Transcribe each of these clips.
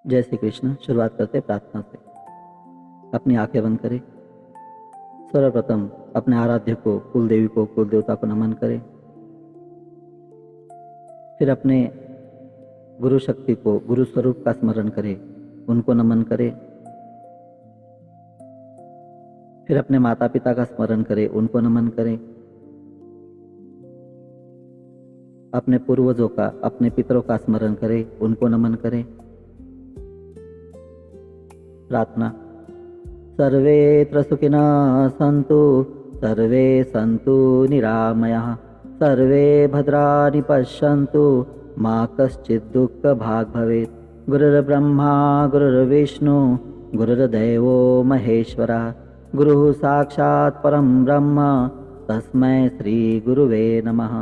जय श्री कृष्ण। शुरुआत करते प्रार्थना से। अपनी आंखें बंद करें। सर्वप्रथम अपने आराध्य को, कुल देवी को, कुल देवता को नमन करें। फिर अपने गुरु शक्ति को, गुरु स्वरूप का स्मरण करें, उनको नमन करें। फिर अपने माता पिता का स्मरण करें, उनको नमन करें। अपने पूर्वजों का, अपने पितरों का स्मरण करें, उनको नमन करें। प्रार्थना। सर्वेत्र सुखिनः सन्तु, सर्वे सन्तु निरामयाः, सर्वे भद्राणि पश्यन्तु, मा कश्चित् दुःखभाग् भवेत्। गुरुर्ब्रह्मा गुरुर्विष्णु गुरुर्देवो महेश्वरः, गुरुः साक्षात् परं ब्रह्म, तस्मै श्रीगुरुवे नमः।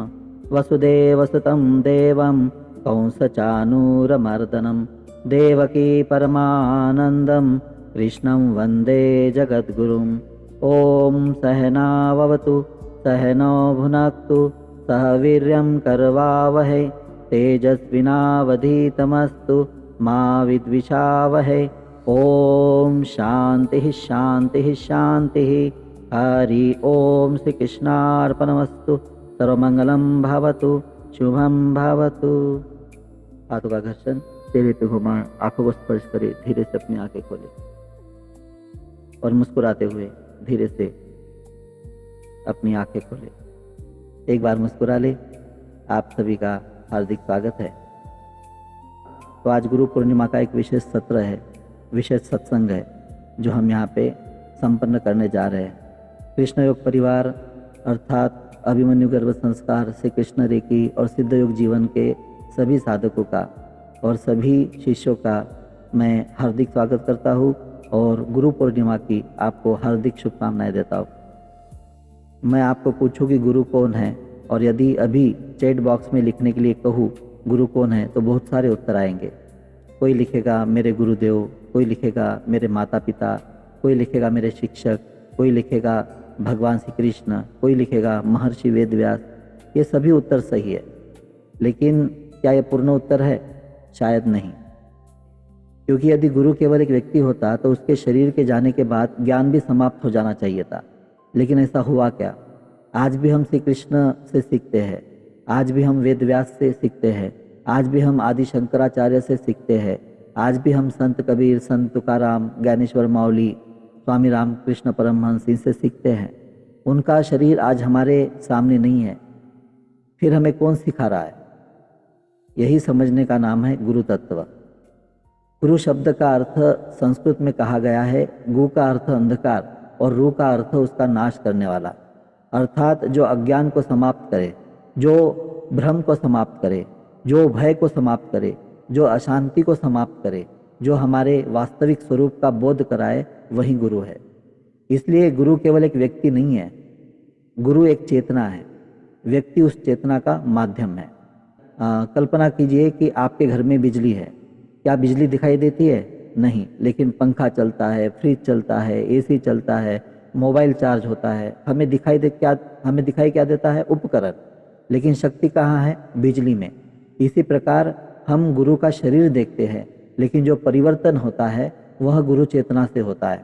वसुदेवसुतं देवं कंसचानूरमर्दनं, देवकी परमानन्दं कृष्णं वन्दे जगद्गुरुम्। ॐ सहनाववतु सहनौ भुनक्तु, सह वीर्यं करवावहै, तेजस्विनावधीतमस्तु मा विद्विषावहै। ॐ शान्तिः शान्तिः शान्तिः। हरि ओम। श्री कृष्णार्पणमस्तु। सर्वमंगलं भवतु, शुभं भवतु। हाथों का घर्षण, चेहरे पे घुमा, आंखों को स्पर्श करे, धीरे से अपनी आंखें खोले और मुस्कुराते हुए धीरे से अपनी आंखें खोले। एक बार मुस्कुरा ले। आप सभी का हार्दिक स्वागत है। तो आज गुरु पूर्णिमा का एक विशेष सत्र है, विशेष सत्संग है, जो हम यहाँ पे संपन्न करने जा रहे हैं। कृष्ण योग परिवार अर्थात अभिमन्यु गर्भ संस्कार से कृष्ण रेखी और सिद्ध योग जीवन के सभी साधकों का और सभी शिष्यों का मैं हार्दिक स्वागत करता हूँ और गुरु पूर्णिमा की आपको हार्दिक शुभकामनाएं देता हूँ। मैं आपको पूछूं कि गुरु कौन है, और यदि अभी चैट बॉक्स में लिखने के लिए कहूँ गुरु कौन है तो बहुत सारे उत्तर आएंगे। कोई लिखेगा मेरे गुरुदेव, कोई लिखेगा मेरे माता पिता, कोई लिखेगा मेरे शिक्षक, कोई लिखेगा भगवान श्री कृष्ण, कोई लिखेगा महर्षि वेदव्यास। ये सभी उत्तर सही है, लेकिन क्या ये पूर्ण उत्तर है? शायद नहीं। क्योंकि यदि गुरु केवल एक व्यक्ति होता तो उसके शरीर के जाने के बाद ज्ञान भी समाप्त हो जाना चाहिए था, लेकिन ऐसा हुआ क्या? आज भी हम श्री कृष्ण से सीखते हैं, आज भी हम वेदव्यास से सीखते हैं, आज भी हम आदि शंकराचार्य से सीखते हैं, आज भी हम संत कबीर, संत तुकाराम, ज्ञानेश्वर माउली, स्वामी रामकृष्ण परमहंस इनसे सीखते हैं। उनका शरीर आज हमारे सामने नहीं है, फिर हमें कौन सिखा रहा है? यही समझने का नाम है गुरु तत्व। गुरु शब्द का अर्थ संस्कृत में कहा गया है, गु का अर्थ अंधकार और रू का अर्थ उसका नाश करने वाला, अर्थात जो अज्ञान को समाप्त करे, जो भ्रम को समाप्त करे, जो भय को समाप्त करे, जो अशांति को समाप्त करे, जो हमारे वास्तविक स्वरूप का बोध कराए, वही गुरु है। इसलिए गुरु केवल एक व्यक्ति नहीं है, गुरु एक चेतना है, व्यक्ति उस चेतना का माध्यम है। कल्पना कीजिए कि आपके घर में बिजली है। क्या बिजली दिखाई देती है? नहीं, लेकिन पंखा चलता है, फ्रिज चलता है, एसी चलता है, मोबाइल चार्ज होता है। हमें दिखाई क्या देता है? उपकरण। लेकिन शक्ति कहाँ है? बिजली में। इसी प्रकार हम गुरु का शरीर देखते हैं, लेकिन जो परिवर्तन होता है वह गुरु चेतना से होता है।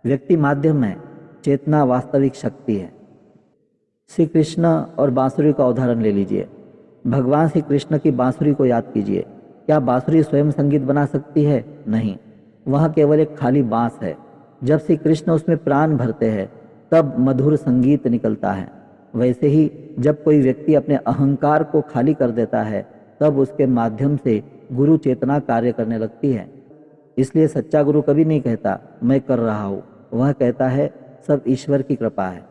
व्यक्ति माध्यम है, चेतना वास्तविक शक्ति है। श्री कृष्ण और बांसुरी का उदाहरण ले लीजिए। भगवान श्री कृष्ण की बांसुरी को याद कीजिए। क्या बांसुरी स्वयं संगीत बना सकती है? नहीं, वह केवल एक खाली बांस है। जब श्री कृष्ण उसमें प्राण भरते हैं तब मधुर संगीत निकलता है। वैसे ही जब कोई व्यक्ति अपने अहंकार को खाली कर देता है तब उसके माध्यम से गुरु चेतना कार्य करने लगती है। इसलिए सच्चा गुरु कभी नहीं कहता मैं कर रहा हूँ, वह कहता है सब ईश्वर की कृपा है।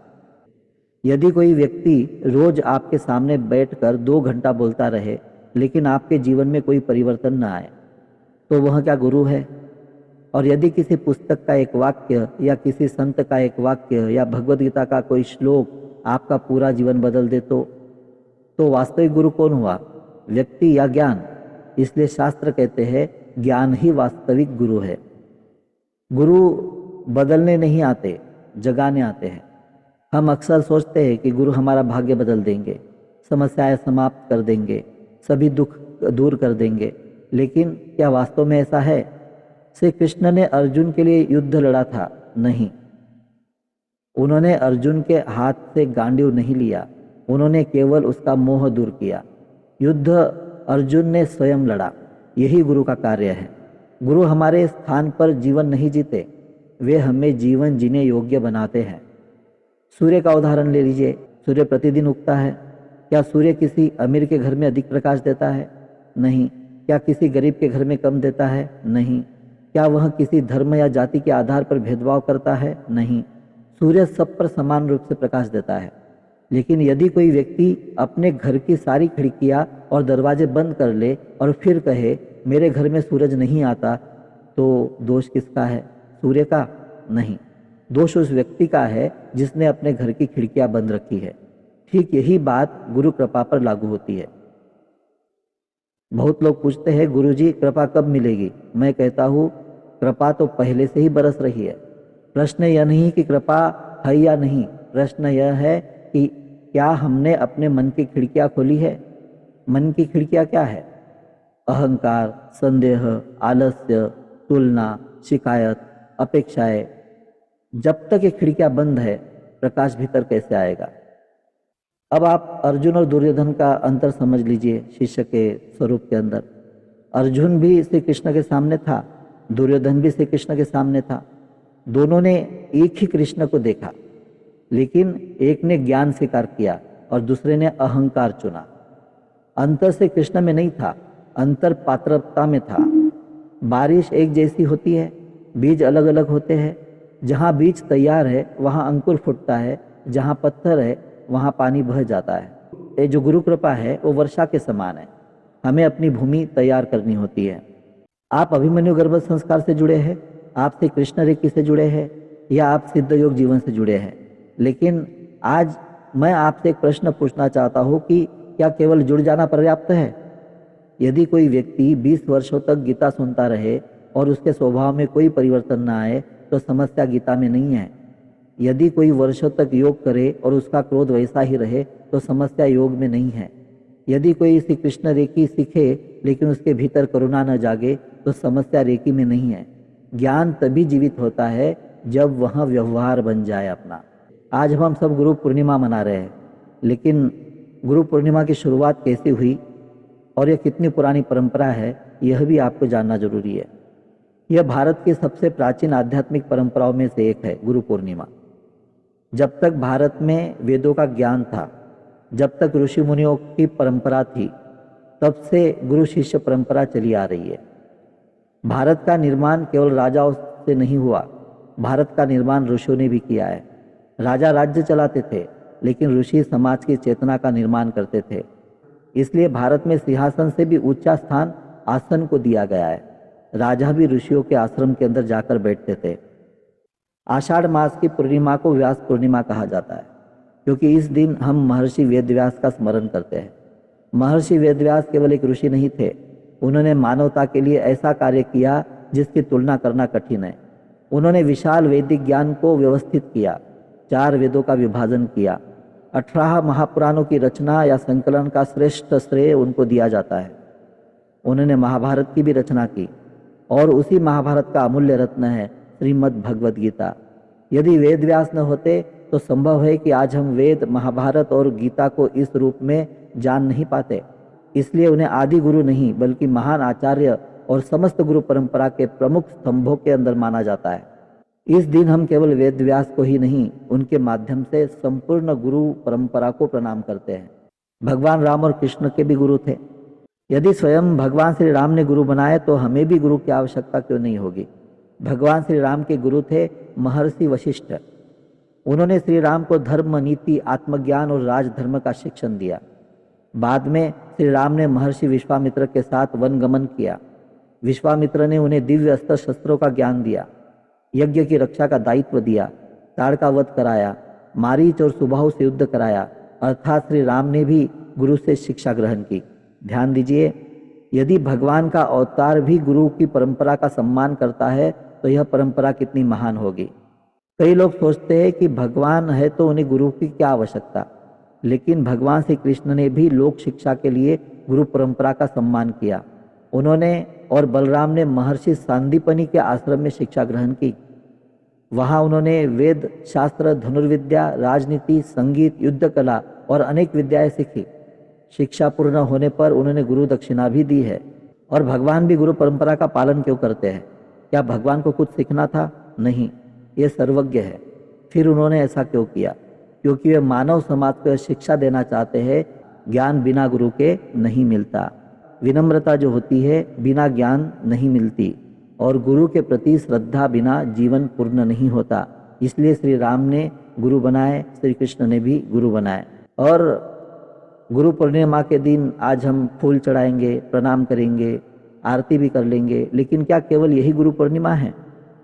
यदि कोई व्यक्ति रोज आपके सामने बैठकर 2 घंटा बोलता रहे लेकिन आपके जीवन में कोई परिवर्तन न आए तो वह क्या गुरु है? और यदि किसी पुस्तक का एक वाक्य या किसी संत का एक वाक्य या भगवद गीता का कोई श्लोक आपका पूरा जीवन बदल दे तो वास्तविक गुरु कौन हुआ? व्यक्ति या ज्ञान? इसलिए शास्त्र कहते हैं ज्ञान ही वास्तविक गुरु है। गुरु बदलने नहीं आते, जगाने आते हैं। हम अक्सर सोचते हैं कि गुरु हमारा भाग्य बदल देंगे, समस्याएं समाप्त कर देंगे, सभी दुख दूर कर देंगे, लेकिन क्या वास्तव में ऐसा है? श्री कृष्ण ने अर्जुन के लिए युद्ध लड़ा था? नहीं। उन्होंने अर्जुन के हाथ से गांडीव नहीं लिया, उन्होंने केवल उसका मोह दूर किया। युद्ध अर्जुन ने स्वयं लड़ा। यही गुरु का कार्य है। गुरु हमारे स्थान पर जीवन नहीं जीते, वे हमें जीवन जीने योग्य बनाते हैं। सूर्य का उदाहरण ले लीजिए। सूर्य प्रतिदिन उगता है। क्या सूर्य किसी अमीर के घर में अधिक प्रकाश देता है? नहीं। क्या किसी गरीब के घर में कम देता है? नहीं। क्या वह किसी धर्म या जाति के आधार पर भेदभाव करता है? नहीं। सूर्य सब पर समान रूप से प्रकाश देता है। लेकिन यदि कोई व्यक्ति अपने घर की सारी खिड़कियां और दरवाजे बंद कर ले और फिर कहे मेरे घर में सूरज नहीं आता, तो दोष किसका है? सूर्य का? नहीं, दोष उस व्यक्ति का है जिसने अपने घर की खिड़कियां बंद रखी है। ठीक यही बात गुरु कृपा पर लागू होती है। बहुत लोग पूछते हैं गुरुजी कृपा कब मिलेगी? मैं कहता हूँ कृपा तो पहले से ही बरस रही है। प्रश्न यह नहीं कि कृपा है या नहीं, प्रश्न यह है कि क्या हमने अपने मन की खिड़कियां खोली है? मन की खिड़कियां क्या है? अहंकार, संदेह, आलस्य, तुलना, शिकायत, अपेक्षाएं। जब तक ये खिड़कियां बंद है, प्रकाश भीतर कैसे आएगा? अब आप अर्जुन और दुर्योधन का अंतर समझ लीजिए शिष्य के स्वरूप के अंदर। अर्जुन भी श्री कृष्ण के सामने था, दुर्योधन भी श्री कृष्ण के सामने था। दोनों ने एक ही कृष्ण को देखा, लेकिन एक ने ज्ञान स्वीकार किया और दूसरे ने अहंकार चुना। अंतर से कृष्ण में नहीं था, अंतर पात्रता में था। बारिश एक जैसी होती है, बीज अलग अलग होते हैं। जहाँ बीज तैयार है वहाँ अंकुर फूटता है, जहाँ पत्थर है वहाँ पानी बह जाता है। ये जो गुरु कृपा है वो वर्षा के समान है। हमें अपनी भूमि तैयार करनी होती है। आप अभिमन्यु गर्भ संस्कार से जुड़े हैं, आप श्री कृष्ण रेखी से जुड़े हैं, या आप सिद्ध योग जीवन से जुड़े हैं। लेकिन आज मैं आपसे एक प्रश्न पूछना चाहता हूँ कि क्या केवल जुड़ जाना पर्याप्त है? यदि कोई व्यक्ति 20 वर्षों तक गीता सुनता रहे और उसके स्वभाव में कोई परिवर्तन न आए, तो समस्या गीता में नहीं है। यदि कोई वर्षों तक योग करे और उसका क्रोध वैसा ही रहे, तो समस्या योग में नहीं है। यदि कोई श्री कृष्ण रेखी सीखे लेकिन उसके भीतर करुणा न जागे, तो समस्या रेखी में नहीं है। ज्ञान तभी जीवित होता है जब वह व्यवहार बन जाए अपना। आज हम सब गुरु पूर्णिमा मना रहे हैं, लेकिन गुरु पूर्णिमा की शुरुआत कैसे हुई और यह कितनी पुरानी परंपरा है, यह भी आपको जानना जरूरी है। यह भारत की सबसे प्राचीन आध्यात्मिक परंपराओं में से एक है गुरु पूर्णिमा। जब तक भारत में वेदों का ज्ञान था, जब तक ऋषि मुनियों की परंपरा थी, तब से गुरु शिष्य परंपरा चली आ रही है। भारत का निर्माण केवल राजाओं से नहीं हुआ, भारत का निर्माण ऋषियों ने भी किया है। राजा राज्य चलाते थे, लेकिन ऋषि समाज की चेतना का निर्माण करते थे। इसलिए भारत में सिंहासन से भी ऊंचा स्थान आसन को दिया गया है। राजा भी ऋषियों के आश्रम के अंदर जाकर बैठते थे। आषाढ़ मास की पूर्णिमा को व्यास पूर्णिमा कहा जाता है, क्योंकि इस दिन हम महर्षि वेदव्यास का स्मरण करते हैं। महर्षि वेदव्यास केवल एक ऋषि नहीं थे, उन्होंने मानवता के लिए ऐसा कार्य किया जिसकी तुलना करना कठिन है। उन्होंने विशाल वैदिक ज्ञान को व्यवस्थित किया, 4 वेदों का विभाजन किया, 18 महापुराणों की रचना या संकलन का श्रेष्ठ श्रेय उनको दिया जाता है। उन्होंने महाभारत की भी रचना की, और उसी महाभारत का अमूल्य रत्न है श्रीमद् भगवद गीता। यदि वेद व्यास न होते तो संभव है कि आज हम वेद, महाभारत और गीता को इस रूप में जान नहीं पाते। इसलिए उन्हें आदि गुरु नहीं बल्कि महान आचार्य और समस्त गुरु परंपरा के प्रमुख स्तंभों के अंदर माना जाता है। इस दिन हम केवल वेद व्यास को ही नहीं, उनके माध्यम से संपूर्ण गुरु परंपरा को प्रणाम करते हैं। भगवान राम और कृष्ण के भी गुरु थे। यदि स्वयं भगवान श्री राम ने गुरु बनाए, तो हमें भी गुरु की आवश्यकता क्यों नहीं होगी? भगवान श्री राम के गुरु थे महर्षि वशिष्ठ। उन्होंने श्री राम को धर्म, नीति, आत्मज्ञान और राजधर्म का शिक्षण दिया। बाद में श्री राम ने महर्षि विश्वामित्र के साथ वनगमन किया। विश्वामित्र ने उन्हें दिव्य अस्त्र शस्त्रों का ज्ञान दिया, यज्ञ की रक्षा का दायित्व दिया, ताड़ का वध कराया, मारीच और सुबाहु से युद्ध कराया। अर्थात श्री राम ने भी गुरु से शिक्षा ग्रहण की। ध्यान दीजिए, यदि भगवान का अवतार भी गुरु की परंपरा का सम्मान करता है, तो यह परंपरा कितनी महान होगी। कई लोग सोचते हैं कि भगवान है तो उन्हें गुरु की क्या आवश्यकता, लेकिन भगवान श्री कृष्ण ने भी लोक शिक्षा के लिए गुरु परंपरा का सम्मान किया। उन्होंने और बलराम ने महर्षि सांदीपनि के आश्रम में शिक्षा ग्रहण की। वहाँ उन्होंने वेद, शास्त्र, धनुर्विद्या, राजनीति, संगीत, युद्ध कला और अनेक विद्याएं सीखी। शिक्षा पूर्ण होने पर उन्होंने गुरु दक्षिणा भी दी है। और भगवान भी गुरु परंपरा का पालन क्यों करते हैं? क्या भगवान को कुछ सीखना था? नहीं, ये सर्वज्ञ है। फिर उन्होंने ऐसा क्यों किया? क्योंकि वे मानव समाज को शिक्षा देना चाहते हैं, ज्ञान बिना गुरु के नहीं मिलता। विनम्रता जो होती है बिना ज्ञान नहीं मिलती, और गुरु के प्रति श्रद्धा बिना जीवन पूर्ण नहीं होता। इसलिए श्री राम ने गुरु बनाए, श्री कृष्ण ने भी गुरु बनाए। और गुरु पूर्णिमा के दिन आज हम फूल चढ़ाएंगे, प्रणाम करेंगे, आरती भी कर लेंगे, लेकिन क्या केवल यही गुरु पूर्णिमा है?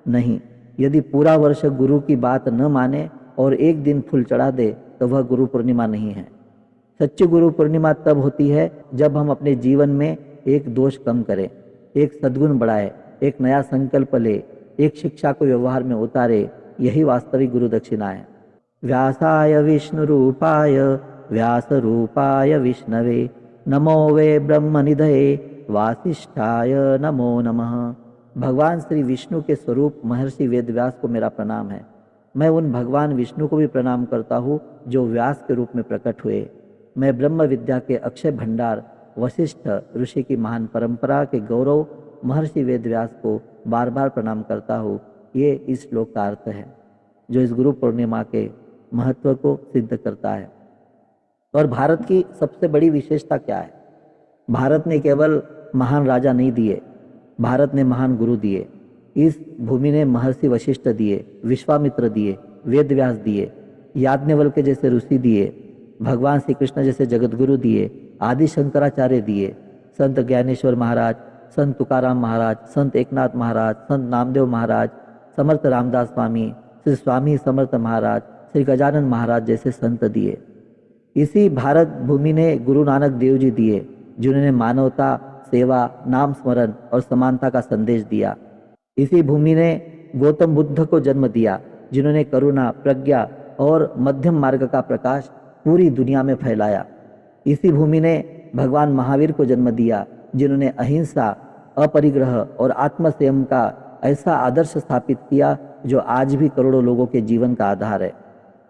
नहीं। यदि पूरा वर्ष गुरु की बात न माने और एक दिन फूल चढ़ा दे तो वह गुरु पूर्णिमा नहीं है। सच्ची गुरु पूर्णिमा तब होती है जब हम अपने जीवन में एक दोष कम करें, एक सद्गुण बढ़ाए, एक नया संकल्प ले, एक शिक्षा को व्यवहार में उतारे। यही वास्तविक गुरु दक्षिणा है। व्यासाय विष्णु रूपाय व्यास रूपाय विष्णवे नमो वे ब्रह्मनिधये वासिष्ठाय नमो नमः। भगवान श्री विष्णु के स्वरूप महर्षि वेदव्यास को मेरा प्रणाम है। मैं उन भगवान विष्णु को भी प्रणाम करता हूँ जो व्यास के रूप में प्रकट हुए। मैं ब्रह्म विद्या के अक्षय भंडार वशिष्ठ ऋषि की महान परंपरा के गौरव महर्षि वेदव्यास को बार बार प्रणाम करता हूँ। ये इस श्लोक का अर्थ है जो इस गुरु पूर्णिमा के महत्व को सिद्ध करता है। और भारत की सबसे बड़ी विशेषता क्या है? भारत ने केवल महान राजा नहीं दिए, भारत ने महान गुरु दिए। इस भूमि ने महर्षि वशिष्ठ दिए, विश्वामित्र दिए, वेदव्यास दिए, याज्ञवल्क्य जैसे ऋषि दिए, भगवान श्री कृष्ण जैसे जगतगुरु दिए, आदि शंकराचार्य दिए, संत ज्ञानेश्वर महाराज, संत तुकाराम महाराज, संत एकनाथ महाराज, संत नामदेव महाराज, समर्थ रामदास स्वामी, श्री स्वामी समर्थ महाराज, श्री गजानन महाराज जैसे संत दिए। इसी भारत भूमि ने गुरु नानक देव जी दिए, जिन्होंने मानवता, सेवा, नाम स्मरण और समानता का संदेश दिया। इसी भूमि ने गौतम बुद्ध को जन्म दिया, जिन्होंने करुणा, प्रज्ञा और मध्यम मार्ग का प्रकाश पूरी दुनिया में फैलाया। इसी भूमि ने भगवान महावीर को जन्म दिया, जिन्होंने अहिंसा, अपरिग्रह और आत्मसंयम का ऐसा आदर्श स्थापित किया जो आज भी करोड़ों लोगों के जीवन का आधार है।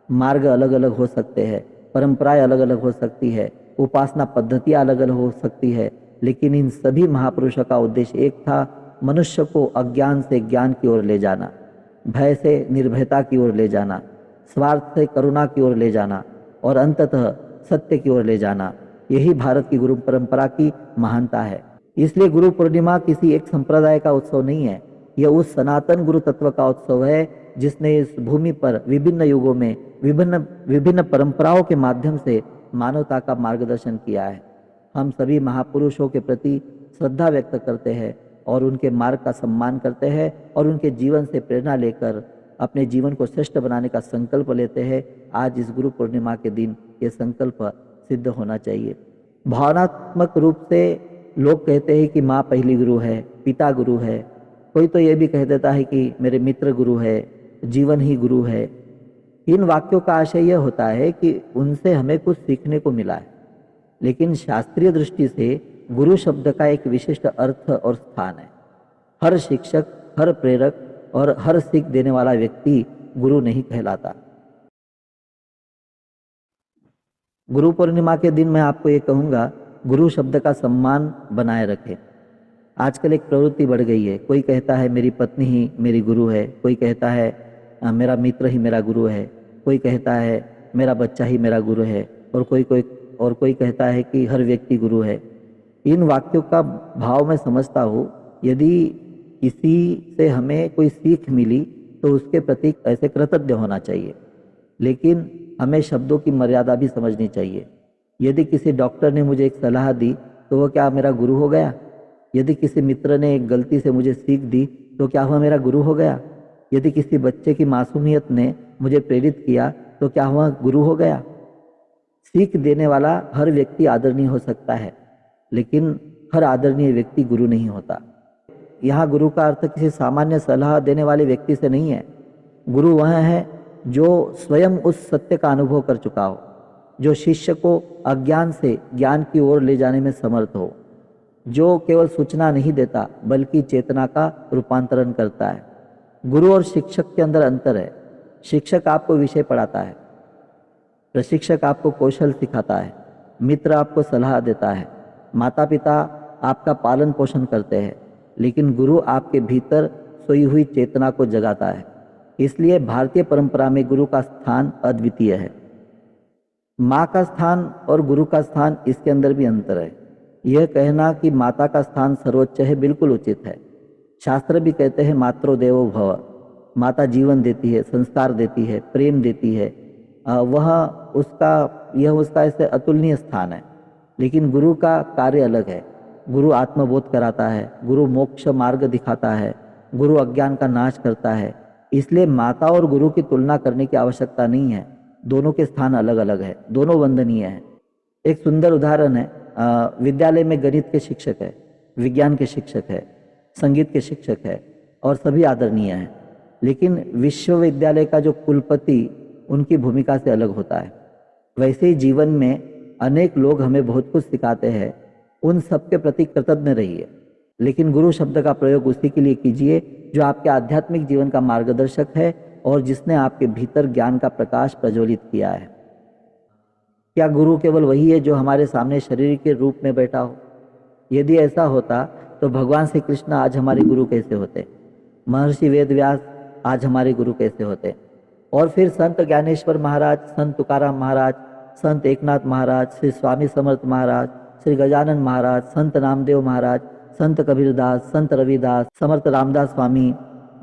मार्ग अलग अलग हो सकते हैं, परंपराएं अलग अलग हो सकती है, उपासना पद्धतियां अलग अलग हो सकती है, लेकिन इन सभी महापुरुषों का उद्देश्य एक था, मनुष्य को अज्ञान से ज्ञान की ओर ले जाना, भय से निर्भयता की ओर ले जाना, स्वार्थ से करुणा की ओर ले जाना और अंततः सत्य की ओर ले जाना। यही भारत की गुरु परंपरा की महानता है। इसलिए गुरु पूर्णिमा किसी एक संप्रदाय का उत्सव नहीं है, यह उस सनातन गुरु तत्व का उत्सव है जिसने इस भूमि पर विभिन्न युगों में विभिन्न परंपराओं के माध्यम से मानवता का मार्गदर्शन किया है। हम सभी महापुरुषों के प्रति श्रद्धा व्यक्त करते हैं और उनके मार्ग का सम्मान करते हैं और उनके जीवन से प्रेरणा लेकर अपने जीवन को श्रेष्ठ बनाने का संकल्प लेते हैं। आज इस गुरु पूर्णिमा के दिन ये संकल्प सिद्ध होना चाहिए। भावनात्मक रूप से लोग कहते हैं कि माँ पहली गुरु है, पिता गुरु है, कोई तो ये भी कह देता है कि मेरे मित्र गुरु है, जीवन ही गुरु है। इन वाक्यों का आशय यह होता है कि उनसे हमें कुछ सीखने को मिला है, लेकिन शास्त्रीय दृष्टि से गुरु शब्द का एक विशिष्ट अर्थ और स्थान है। हर शिक्षक, हर प्रेरक और हर सीख देने वाला व्यक्ति गुरु नहीं कहलाता। गुरु पूर्णिमा के दिन मैं आपको ये कहूँगा, गुरु शब्द का सम्मान बनाए रखें। आजकल एक प्रवृत्ति बढ़ गई है, कोई कहता है मेरी पत्नी ही मेरी गुरु है, कोई कहता है मेरा मित्र ही मेरा गुरु है, कोई कहता है मेरा बच्चा ही मेरा गुरु है, और कोई कहता है कि हर व्यक्ति गुरु है। इन वाक्यों का भाव मैं समझता हूँ। यदि किसी से हमें कोई सीख मिली तो उसके प्रति ऐसे कृतज्ञ होना चाहिए, लेकिन हमें शब्दों की मर्यादा भी समझनी चाहिए। यदि किसी डॉक्टर ने मुझे एक सलाह दी तो वह क्या मेरा गुरु हो गया? यदि किसी मित्र ने एक गलती से मुझे सीख दी तो क्या वह मेरा गुरु हो गया? यदि किसी बच्चे की मासूमियत ने मुझे प्रेरित किया तो क्या वह गुरु हो गया? सीख देने वाला हर व्यक्ति आदरणीय हो सकता है, लेकिन हर आदरणीय व्यक्ति गुरु नहीं होता। यहाँ गुरु का अर्थ किसी सामान्य सलाह देने वाले व्यक्ति से नहीं है। गुरु वह है जो स्वयं उस सत्य का अनुभव कर चुका हो, जो शिष्य को अज्ञान से ज्ञान की ओर ले जाने में समर्थ हो। जो केवल सूचना नहीं देता बल्कि चेतना का रूपांतरण करता है। गुरु और शिक्षक के अंदर अंतर है। शिक्षक आपको विषय पढ़ाता है, प्रशिक्षक आपको कौशल सिखाता है, मित्र आपको सलाह देता है, माता पिता आपका पालन पोषण करते हैं, लेकिन गुरु आपके भीतर सोई हुई चेतना को जगाता है। इसलिए भारतीय परंपरा में गुरु का स्थान अद्वितीय है। माँ का स्थान और गुरु का स्थान, इसके अंदर भी अंतर है। यह कहना कि माता का स्थान सर्वोच्च है बिल्कुल उचित है। शास्त्र भी कहते हैं मातृ देवो भव। माता जीवन देती है, संस्कार देती है, प्रेम देती है, यह उसका ऐसे अतुलनीय स्थान है। लेकिन गुरु का कार्य अलग है। गुरु आत्मबोध कराता है, गुरु मोक्ष मार्ग दिखाता है, गुरु अज्ञान का नाश करता है। इसलिए माता और गुरु की तुलना करने की आवश्यकता नहीं है। दोनों के स्थान अलग अलग है, दोनों वंदनीय हैं। एक सुंदर उदाहरण है, विद्यालय में गणित के शिक्षक है, विज्ञान के शिक्षक है, संगीत के शिक्षक है और सभी आदरणीय हैं। लेकिन विश्वविद्यालय का जो कुलपति उनकी भूमिका से अलग होता है। वैसे ही जीवन में अनेक लोग हमें बहुत कुछ सिखाते हैं, उन सब के प्रति कृतज्ञ रहिए। लेकिन गुरु शब्द का प्रयोग उसी के लिए कीजिए जो आपके आध्यात्मिक जीवन का मार्गदर्शक है और जिसने आपके भीतर ज्ञान का प्रकाश प्रज्वलित किया है। क्या गुरु केवल वही है जो हमारे सामने शरीर के रूप में बैठा हो? यदि ऐसा होता तो भगवान श्री कृष्ण आज हमारे गुरु कैसे होते? महर्षि वेदव्यास आज हमारे गुरु कैसे होते? और फिर संत ज्ञानेश्वर महाराज, संत तुकाराम महाराज, संत एकनाथ महाराज, श्री स्वामी समर्थ महाराज, श्री गजानन महाराज, संत नामदेव महाराज, संत कबीरदास, संत रविदास, समर्थ रामदास स्वामी,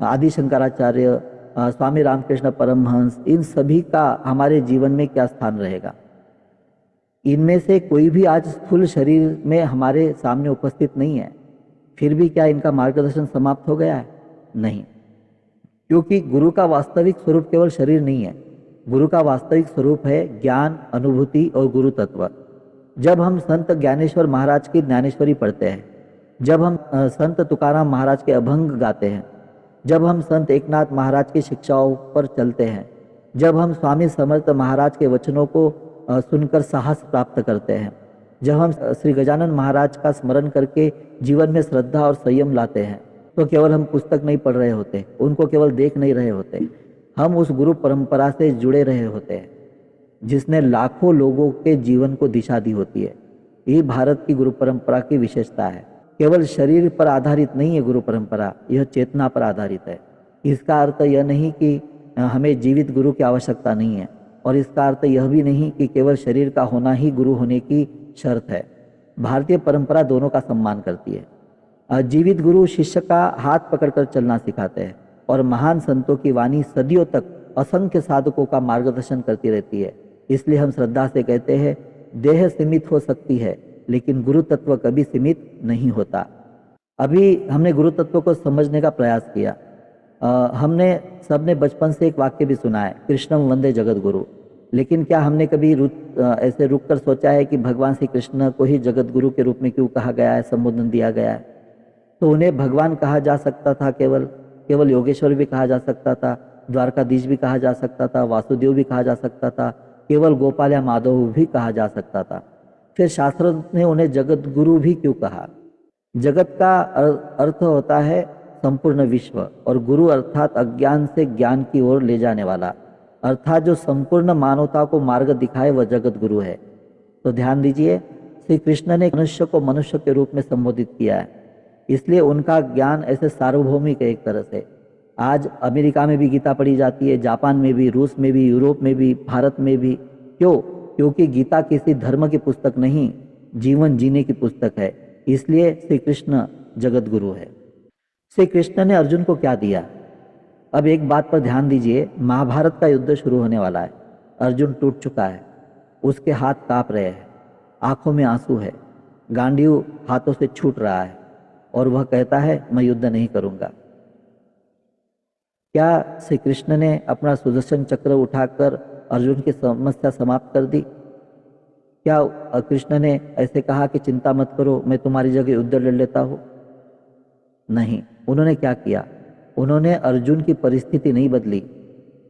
आदि शंकराचार्य, स्वामी रामकृष्ण परमहंस, इन सभी का हमारे जीवन में क्या स्थान रहेगा? इनमें से कोई भी आज स्थूल शरीर में हमारे सामने उपस्थित नहीं है, फिर भी क्या इनका मार्गदर्शन समाप्त हो गया है? नहीं, क्योंकि गुरु का वास्तविक स्वरूप केवल शरीर नहीं है। गुरु का वास्तविक स्वरूप है ज्ञान, अनुभूति और गुरु तत्व। जब हम संत ज्ञानेश्वर महाराज की ज्ञानेश्वरी पढ़ते हैं, जब हम संत तुकाराम महाराज के अभंग गाते हैं, जब हम संत एकनाथ महाराज की शिक्षाओं पर चलते हैं, जब हम स्वामी समर्थ महाराज के वचनों को सुनकर साहस प्राप्त करते हैं, जब हम श्री गजानन महाराज का स्मरण करके जीवन में श्रद्धा और संयम लाते हैं, तो केवल हम पुस्तक नहीं पढ़ रहे होते, उनको केवल देख नहीं रहे होते, हम उस गुरु परंपरा से जुड़े रहे होते हैं जिसने लाखों लोगों के जीवन को दिशा दी होती है। ये भारत की गुरु परंपरा की विशेषता है। केवल शरीर पर आधारित नहीं है गुरु परंपरा, यह चेतना पर आधारित है। इसका अर्थ यह नहीं कि हमें जीवित गुरु की आवश्यकता नहीं है, और इसका अर्थ यह भी नहीं कि केवल शरीर का होना ही गुरु होने की शर्त है। भारतीय परंपरा दोनों का सम्मान करती है। जीवित गुरु शिष्य का हाथ पकड़कर चलना सिखाते हैं और महान संतों की वाणी सदियों तक असंख्य साधकों का मार्गदर्शन करती रहती है। इसलिए हम श्रद्धा से कहते हैं, देह सीमित हो सकती है लेकिन गुरु तत्व कभी सीमित नहीं होता। अभी हमने गुरु तत्व को समझने का प्रयास किया। हमने सबने बचपन से एक वाक्य भी सुना है, कृष्णम वंदे जगत गुरु। लेकिन क्या हमने कभी ऐसे रुक कर सोचा है कि भगवान श्री कृष्ण को ही जगत गुरु के रूप में क्यों कहा गया है, संबोधन दिया गया है? तो उन्हें भगवान कहा जा सकता था, केवल योगेश्वर भी कहा जा सकता था, द्वारकाधीश भी कहा जा सकता था, वासुदेव भी कहा जा सकता था, केवल गोपाल या माधव भी कहा जा सकता था। फिर शास्त्र ने उन्हें जगत गुरु भी क्यों कहा? जगत का अर्थ होता है संपूर्ण विश्व, और गुरु अर्थात अज्ञान से ज्ञान की ओर ले जाने वाला, अर्थात जो संपूर्ण मानवता को मार्ग दिखाए वह जगत गुरु है। तो ध्यान दीजिए, श्री कृष्ण ने मनुष्य को मनुष्य के रूप में संबोधित किया है, इसलिए उनका ज्ञान ऐसे सार्वभौमिक है एक तरह से। आज अमेरिका में भी गीता पढ़ी जाती है, जापान में भी, रूस में भी, यूरोप में भी, भारत में भी। क्यों? क्योंकि गीता किसी धर्म की पुस्तक नहीं, जीवन जीने की पुस्तक है। इसलिए श्री कृष्ण जगत गुरु है। श्री कृष्ण ने अर्जुन को क्या दिया? अब एक बात पर ध्यान दीजिए, महाभारत का युद्ध शुरू होने वाला है। अर्जुन टूट चुका है, उसके हाथ कांप रहे हैं, आंखों में आंसू है, गांडीव हाथों से छूट रहा है और वह कहता है मैं युद्ध नहीं करूंगा। क्या श्री कृष्ण ने अपना सुदर्शन चक्र उठाकर अर्जुन की समस्या समाप्त कर दी? क्या कृष्ण ने ऐसे कहा कि चिंता मत करो, मैं तुम्हारी जगह युद्ध लड़ लेता हूं? नहीं, उन्होंने क्या किया? उन्होंने अर्जुन की परिस्थिति नहीं बदली,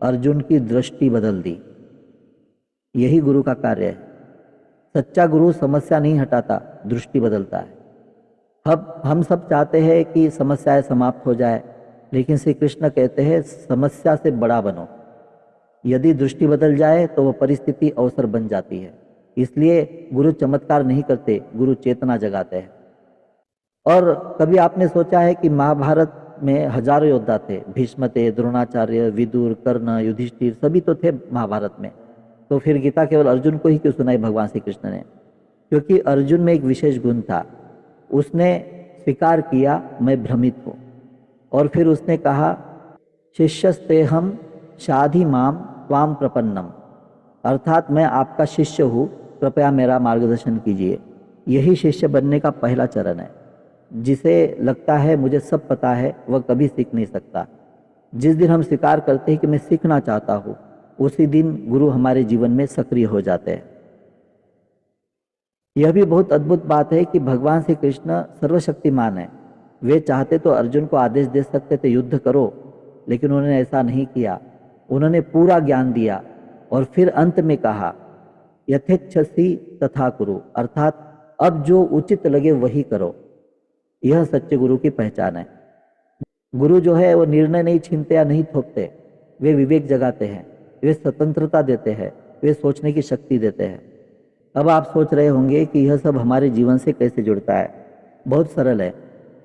अर्जुन की दृष्टि बदल दी। यही गुरु का कार्य है। सच्चा गुरु समस्या नहीं हटाता, दृष्टि बदलता है। अब हम सब चाहते हैं कि समस्याएं समाप्त हो जाए, लेकिन श्री कृष्ण कहते हैं समस्या से बड़ा बनो। यदि दृष्टि बदल जाए तो वह परिस्थिति अवसर बन जाती है। इसलिए गुरु चमत्कार नहीं करते, गुरु चेतना जगाते हैं। और कभी आपने सोचा है कि महाभारत में हजारों योद्धा थे, भीष्म थे, द्रोणाचार्य, विदुर, कर्ण, युधिष्ठिर, सभी तो थे महाभारत में। तो फिर गीता केवल अर्जुन को ही क्यों सुनाई भगवान श्री कृष्ण ने? क्योंकि अर्जुन में एक विशेष गुण था, उसने स्वीकार किया मैं भ्रमित हूँ, और फिर उसने कहा शिष्यस्तेहम शाधि माम त्वाम प्रपन्नम, अर्थात मैं आपका शिष्य हूँ, कृपया मेरा मार्गदर्शन कीजिए। यही शिष्य बनने का पहला चरण है। जिसे लगता है मुझे सब पता है, वह कभी सीख नहीं सकता। जिस दिन हम स्वीकार करते हैं कि मैं सीखना चाहता हूँ, उसी दिन गुरु हमारे जीवन में सक्रिय हो जाते हैं। यह भी बहुत अद्भुत बात है कि भगवान श्री कृष्ण सर्वशक्तिमान है। वे चाहते तो अर्जुन को आदेश दे सकते थे युद्ध करो, लेकिन उन्होंने ऐसा नहीं किया। उन्होंने पूरा ज्ञान दिया और फिर अंत में कहा यथेच्छसि तथा कुरु, अर्थात अब जो उचित लगे वही करो। यह सच्चे गुरु की पहचान है। गुरु जो है वो निर्णय नहीं छीनते या नहीं थोपते, वे विवेक जगाते हैं, वे स्वतंत्रता देते हैं, वे सोचने की शक्ति देते हैं। अब आप सोच रहे होंगे कि यह सब हमारे जीवन से कैसे जुड़ता है। बहुत सरल है।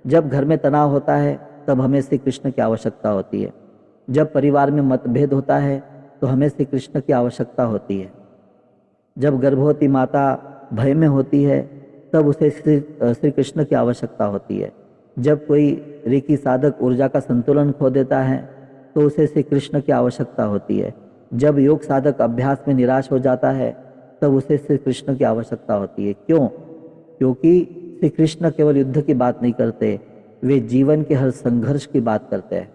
जब घर में तनाव होता है तब हमें श्री कृष्ण की आवश्यकता होती है। जब परिवार में मतभेद होता है तो हमें श्री कृष्ण की आवश्यकता होती है। जब गर्भवती माता भय में होती है तब उसे श्री कृष्ण की आवश्यकता होती है। जब कोई रेकी साधक ऊर्जा का संतुलन खो देता है तो उसे श्री कृष्ण की आवश्यकता होती है। जब योग साधक अभ्यास में निराश हो जाता है तब उसे श्री कृष्ण की आवश्यकता होती है। क्यों? क्योंकि श्री कृष्ण केवल युद्ध की बात नहीं करते, वे जीवन के हर संघर्ष की बात करते हैं।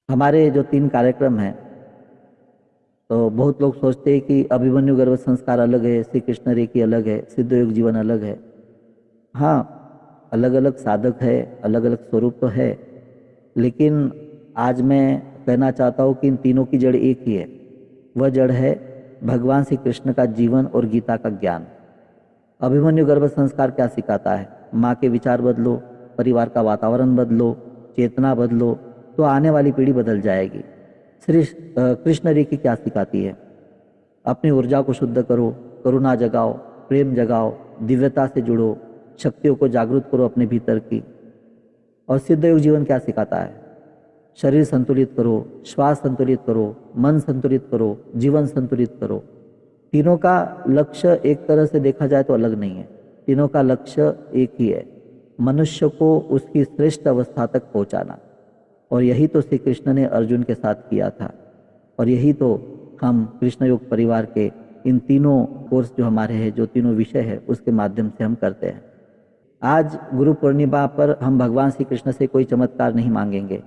हमारे जो 3 कार्यक्रम हैं, तो बहुत लोग सोचते हैं कि अभिमन्यु गर्भ संस्कार अलग है, श्री कृष्ण रेकी अलग है, सिद्ध योग जीवन अलग है। हाँ, अलग अलग साधक है, अलग अलग स्वरूप तो है, लेकिन आज मैं कहना चाहता हूँ कि इन तीनों की जड़ एक ही है। वह जड़ है भगवान श्री कृष्ण का जीवन और गीता का ज्ञान। अभिमन्यु गर्भ संस्कार क्या सिखाता है? माँ के विचार बदलो, परिवार का वातावरण बदलो, चेतना बदलो, तो आने वाली पीढ़ी बदल जाएगी। श्री कृष्ण रेकी क्या सिखाती है? अपनी ऊर्जा को शुद्ध करो, करुणा जगाओ, प्रेम जगाओ, दिव्यता से जुड़ो, शक्तियों को जागृत करो अपने भीतर की। और सिद्ध योग जीवन क्या सिखाता है? शरीर संतुलित करो, श्वास संतुलित करो, मन संतुलित करो, जीवन संतुलित करो। तीनों का लक्ष्य एक तरह से देखा जाए तो अलग नहीं है। तीनों का लक्ष्य एक ही है, मनुष्य को उसकी श्रेष्ठ अवस्था तक पहुंचाना। और यही तो श्री कृष्ण ने अर्जुन के साथ किया था, और यही तो हम कृष्ण योग परिवार के इन तीनों कोर्स जो हमारे हैं, जो तीनों विषय है, उसके माध्यम से हम करते हैं। आज गुरु पूर्णिमा पर हम भगवान श्री कृष्ण से कोई चमत्कार नहीं मांगेंगे।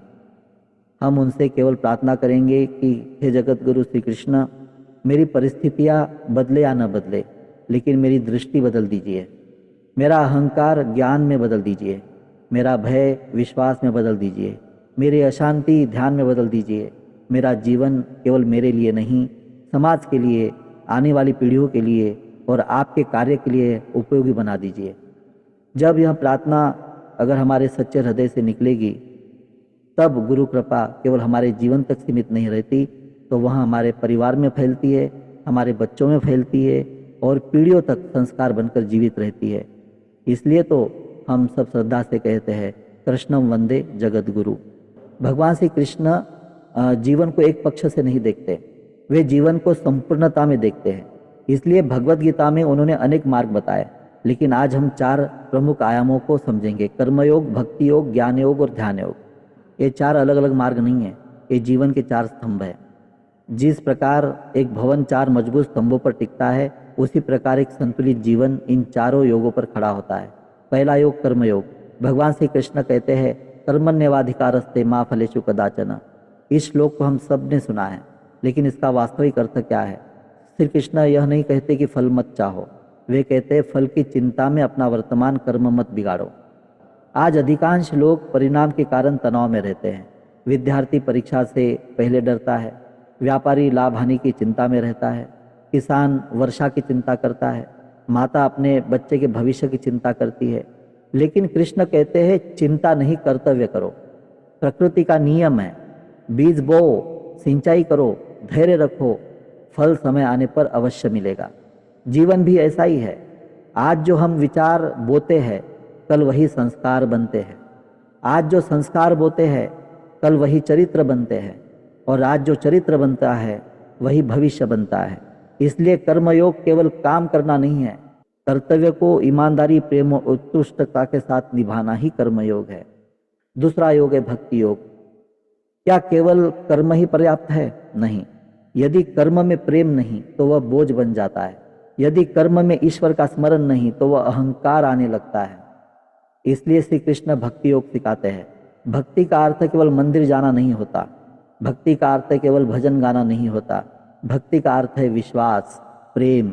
हम उनसे केवल प्रार्थना करेंगे कि हे जगत गुरु श्री कृष्ण, मेरी परिस्थितियाँ बदले या न बदले, लेकिन मेरी दृष्टि बदल दीजिए। मेरा अहंकार ज्ञान में बदल दीजिए, मेरा भय विश्वास में बदल दीजिए, मेरी अशांति ध्यान में बदल दीजिए। मेरा जीवन केवल मेरे लिए नहीं, समाज के लिए, आने वाली पीढ़ियों के लिए और आपके कार्य के लिए उपयोगी बना दीजिए। जब यह प्रार्थना अगर हमारे सच्चे हृदय से निकलेगी, तब गुरु कृपा केवल हमारे जीवन तक सीमित नहीं रहती, तो वह हमारे परिवार में फैलती है, हमारे बच्चों में फैलती है और पीढ़ियों तक संस्कार बनकर जीवित रहती है। इसलिए तो हम सब श्रद्धा से कहते हैं कृष्णम वंदे जगत गुरु। भगवान श्री कृष्ण जीवन को एक पक्ष से नहीं देखते, वे जीवन को संपूर्णता में देखते हैं। इसलिए भगवत गीता में उन्होंने अनेक मार्ग बताए, लेकिन आज हम 4 प्रमुख आयामों को समझेंगे: कर्मयोग, भक्ति योग, ज्ञान योग और ध्यान योग। ये 4 अलग अलग मार्ग नहीं है, ये जीवन के 4 स्तंभ हैं। जिस प्रकार एक भवन 4 मजबूत स्तंभों पर टिकता है, उसी प्रकार एक संतुलित जीवन इन चारों योगों पर खड़ा होता है। पहला योग कर्मयोग। भगवान श्री कृष्ण कहते हैं कर्मण्येवाधिकारस्ते मा फलेषु कदाचन। इस श्लोक को हम सब ने सुना है, लेकिन इसका वास्तविक अर्थ क्या है? श्री कृष्ण यह नहीं कहते कि फल मत चाहो, वे कहते हैं फल की चिंता में अपना वर्तमान कर्म मत बिगाड़ो। आज अधिकांश लोग परिणाम के कारण तनाव में रहते हैं। विद्यार्थी परीक्षा से पहले डरता है, व्यापारी लाभ हानि की चिंता में रहता है, किसान वर्षा की चिंता करता है, माता अपने बच्चे के भविष्य की चिंता करती है, लेकिन कृष्ण कहते हैं चिंता नहीं, कर्तव्य करो। प्रकृति का नियम है, बीज बोओ, सिंचाई करो, धैर्य रखो, फल समय आने पर अवश्य मिलेगा। जीवन भी ऐसा ही है। आज जो हम विचार बोते हैं कल वही संस्कार बनते हैं। आज जो संस्कार बोते हैं कल वही चरित्र बनते हैं, और आज जो चरित्र बनता है वही भविष्य बनता है। इसलिए कर्मयोग केवल काम करना नहीं है, कर्तव्य को ईमानदारी, प्रेम और उत्कृष्टता के साथ निभाना ही कर्मयोग है। दूसरा योग है भक्ति योग। क्या केवल कर्म ही पर्याप्त है? नहीं। यदि कर्म में प्रेम नहीं तो वह बोझ बन जाता है। यदि कर्म में ईश्वर का स्मरण नहीं तो वह अहंकार आने लगता है। इसलिए श्री कृष्ण भक्ति योग सिखाते हैं। भक्ति का अर्थ केवल मंदिर जाना नहीं होता, भक्ति का अर्थ केवल भजन गाना नहीं होता। भक्ति का अर्थ है विश्वास, प्रेम,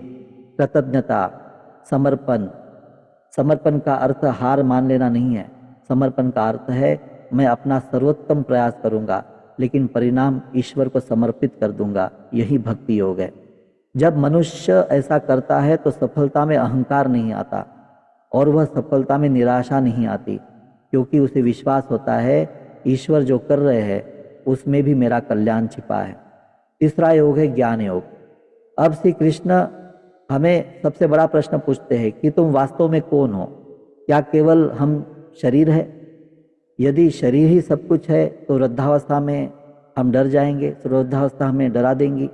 कृतज्ञता, समर्पण। समर्पण का अर्थ हार मान लेना नहीं है। समर्पण का अर्थ है मैं अपना सर्वोत्तम प्रयास करूंगा लेकिन परिणाम ईश्वर को समर्पित कर दूंगा। यही भक्ति योग है। जब मनुष्य ऐसा करता है तो सफलता में अहंकार नहीं आता और वह सफलता में निराशा नहीं आती, क्योंकि उसे विश्वास होता है ईश्वर जो कर रहे हैं उसमें भी मेरा कल्याण छिपा है। तीसरा योग है ज्ञान योग। अब श्री कृष्ण हमें सबसे बड़ा प्रश्न पूछते हैं कि तुम वास्तव में कौन हो? क्या केवल हम शरीर है? यदि शरीर ही सब कुछ है तो वृद्धावस्था में हम डर जाएंगे, वृद्धावस्था हमें डरा देंगी,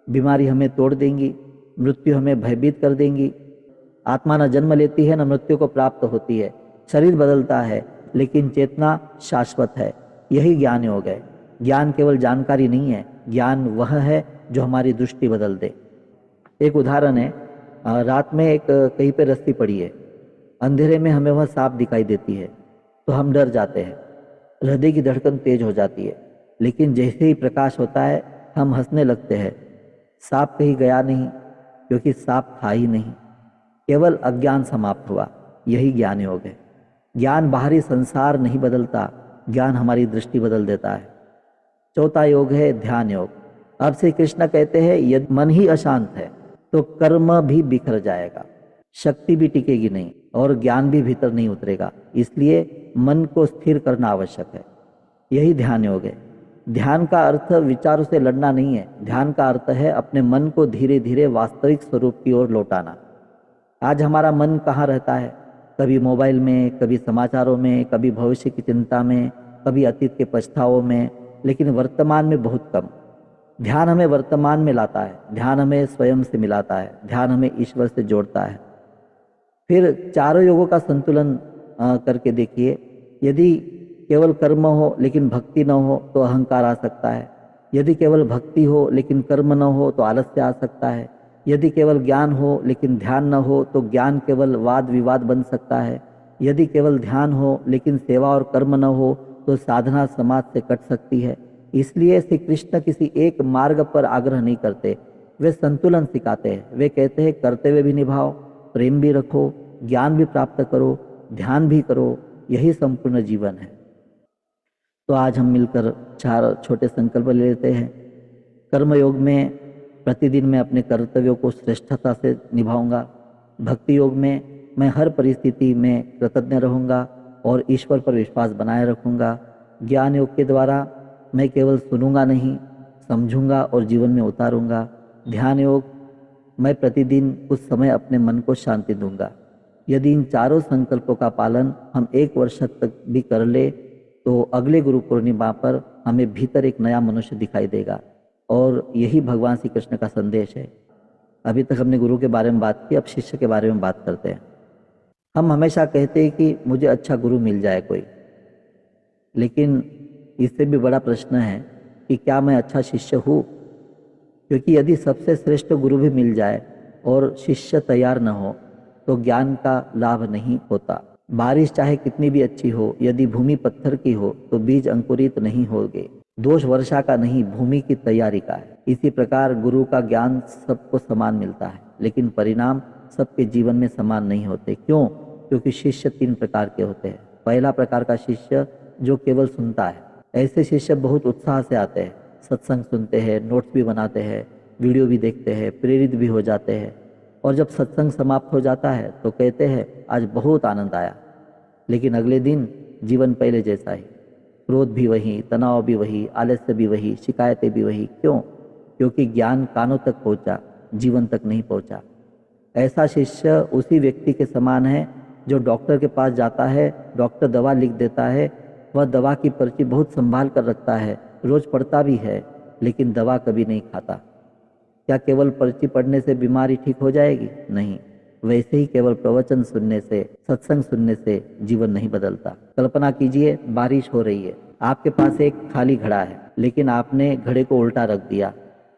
बीमारी हमें तोड़ देंगी, मृत्यु हमें भयभीत कर देंगी। आत्मा न जन्म लेती है न मृत्यु को प्राप्त होती है। शरीर बदलता है लेकिन चेतना शाश्वत है। यही ज्ञान योग है। ज्ञान केवल जानकारी नहीं है, ज्ञान वह है जो हमारी दृष्टि बदल दे। एक उदाहरण है, रात में एक कहीं पे रस्सी पड़ी है, अंधेरे में हमें वह सांप दिखाई देती है तो हम डर जाते हैं, हृदय की धड़कन तेज हो जाती है। लेकिन जैसे ही प्रकाश होता है हम हंसने लगते हैं। सांप कहीं गया नहीं, क्योंकि सांप था ही नहीं, केवल अज्ञान समाप्त हुआ। यही ज्ञान योग है। ज्ञान बाहरी संसार नहीं बदलता, ज्ञान हमारी दृष्टि बदल देता है। चौथा योग है ध्यान योग। अब श्री कृष्ण कहते हैं यदि मन ही अशांत है तो कर्म भी बिखर जाएगा, शक्ति भी टिकेगी नहीं और ज्ञान भी भीतर नहीं उतरेगा। इसलिए मन को स्थिर करना आवश्यक है। यही ध्यान योग है। ध्यान का अर्थ विचारों से लड़ना नहीं है, ध्यान का अर्थ है अपने मन को धीरे धीरे वास्तविक स्वरूप की ओर लौटाना। आज हमारा मन कहाँ रहता है? कभी मोबाइल में, कभी समाचारों में, कभी भविष्य की चिंता में, कभी अतीत के पछतावों में, लेकिन वर्तमान में बहुत कम। ध्यान हमें वर्तमान में लाता है, ध्यान हमें स्वयं से मिलाता है, ध्यान हमें ईश्वर से जोड़ता है। फिर चारों योगों का संतुलन करके देखिए। यदि केवल कर्म हो लेकिन भक्ति न हो तो अहंकार आ सकता है। यदि केवल भक्ति हो लेकिन कर्म न हो तो आलस्य आ सकता है। यदि केवल ज्ञान हो लेकिन ध्यान न हो तो ज्ञान केवल वाद विवाद बन सकता है। यदि केवल ध्यान हो लेकिन सेवा और कर्म न हो तो साधना समाज से कट सकती है। इसलिए श्री कृष्ण किसी एक मार्ग पर आग्रह नहीं करते, वे संतुलन सिखाते हैं। वे कहते हैं कर्तव्य भी निभाओ, प्रेम भी रखो, ज्ञान भी प्राप्त करो, ध्यान भी करो। यही संपूर्ण जीवन है। तो आज हम मिलकर 4 छोटे संकल्प ले लेते हैं। कर्मयोग में प्रतिदिन मैं अपने कर्तव्यों को श्रेष्ठता से निभाऊंगा। भक्ति योग में मैं हर परिस्थिति में कृतज्ञ रहूंगा और ईश्वर पर विश्वास बनाए रखूंगा। ज्ञान योग के द्वारा मैं केवल सुनूंगा नहीं, समझूंगा और जीवन में उतारूंगा। ध्यान योग, मैं प्रतिदिन कुछ समय अपने मन को शांति दूंगा। यदि इन चारों संकल्पों का पालन हम 1 वर्ष तक भी कर ले तो अगले गुरु पूर्णिमा पर हमें भीतर एक नया मनुष्य दिखाई देगा। और यही भगवान श्री कृष्ण का संदेश है। अभी तक हमने गुरु के बारे में बात की, अब शिष्य के बारे में बात करते हैं। हम हमेशा कहते हैं कि मुझे अच्छा गुरु मिल जाए कोई, लेकिन इससे भी बड़ा प्रश्न है कि क्या मैं अच्छा शिष्य हूँ? क्योंकि यदि सबसे श्रेष्ठ गुरु भी मिल जाए और शिष्य तैयार न हो तो ज्ञान का लाभ नहीं होता। बारिश चाहे कितनी भी अच्छी हो, यदि भूमि पत्थर की हो तो बीज अंकुरित नहीं होंगे। दोष वर्षा का नहीं, भूमि की तैयारी का है। इसी प्रकार गुरु का ज्ञान सबको समान मिलता है, लेकिन परिणाम सबके जीवन में समान नहीं होते। क्यों? क्योंकि शिष्य 3 प्रकार के होते हैं। पहला प्रकार का शिष्य जो केवल सुनता है। ऐसे शिष्य बहुत उत्साह से आते हैं, सत्संग सुनते हैं, नोट्स भी बनाते हैं, वीडियो भी देखते हैं, प्रेरित भी हो जाते हैं। और जब सत्संग समाप्त हो जाता है तो कहते हैं आज बहुत आनंद आया। लेकिन अगले दिन जीवन पहले जैसा ही, क्रोध भी वही, तनाव भी वही, आलस्य भी वही, शिकायतें भी वही। क्यों? क्योंकि ज्ञान कानों तक पहुंचा, जीवन तक नहीं पहुंचा। ऐसा शिष्य उसी व्यक्ति के समान है जो डॉक्टर के पास जाता है, डॉक्टर दवा लिख देता है, वह दवा की पर्ची बहुत संभाल कर रखता है, रोज पढ़ता भी है, लेकिन दवा कभी नहीं खाता। क्या केवल पर्ची पढ़ने से बीमारी ठीक हो जाएगी? नहीं। वैसे ही केवल प्रवचन सुनने से, सत्संग सुनने से जीवन नहीं बदलता। कल्पना कीजिए, बारिश हो रही है, आपके पास एक खाली घड़ा है, लेकिन आपने घड़े को उल्टा रख दिया,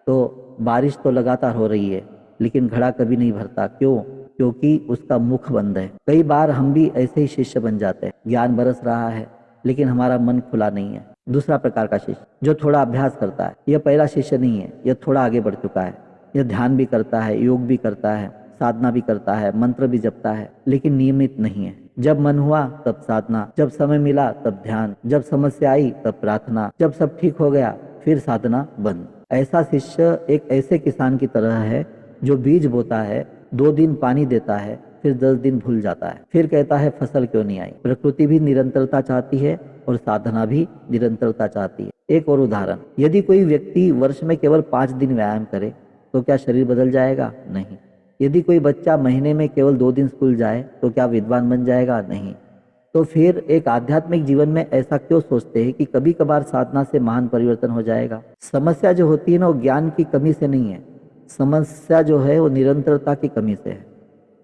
तो बारिश तो लगातार हो रही है, लेकिन घड़ा कभी नहीं भरता। क्यों? क्योंकि उसका मुख बंद है। कई बार हम भी ऐसे ही शिष्य बन जाते हैं। ज्ञान बरस रहा है, लेकिन हमारा मन खुला नहीं है। दूसरा प्रकार का शिष्य जो थोड़ा अभ्यास करता है, यह पहला शिष्य नहीं है, यह थोड़ा आगे बढ़ चुका है। यह ध्यान भी करता है, योग भी करता है, साधना भी करता है, मंत्र भी जपता है, लेकिन नियमित नहीं है। जब मन हुआ तब साधना, जब समय मिला तब ध्यान, जब समस्या आई तब प्रार्थना, जब सब ठीक हो गया फिर साधना बंद। ऐसा शिष्य एक ऐसे किसान की तरह है जो बीज बोता है, 2 दिन पानी देता है, फिर 10 दिन भूल जाता है, फिर कहता है फसल क्यों नहीं आई। प्रकृति भी निरंतरता चाहती है और साधना भी निरंतरता चाहती है। एक और उदाहरण, यदि कोई व्यक्ति वर्ष में केवल 5 दिन व्यायाम करे तो क्या शरीर बदल जाएगा? नहीं। यदि कोई बच्चा महीने में केवल 2 दिन स्कूल जाए तो क्या विद्वान बन जाएगा? नहीं। तो फिर एक आध्यात्मिक जीवन में ऐसा क्यों सोचते हैं कि कभी कभार साधना से महान परिवर्तन हो जाएगा? समस्या जो होती है ना, वो ज्ञान की कमी से नहीं है, समस्या जो है वो निरंतरता की कमी से है।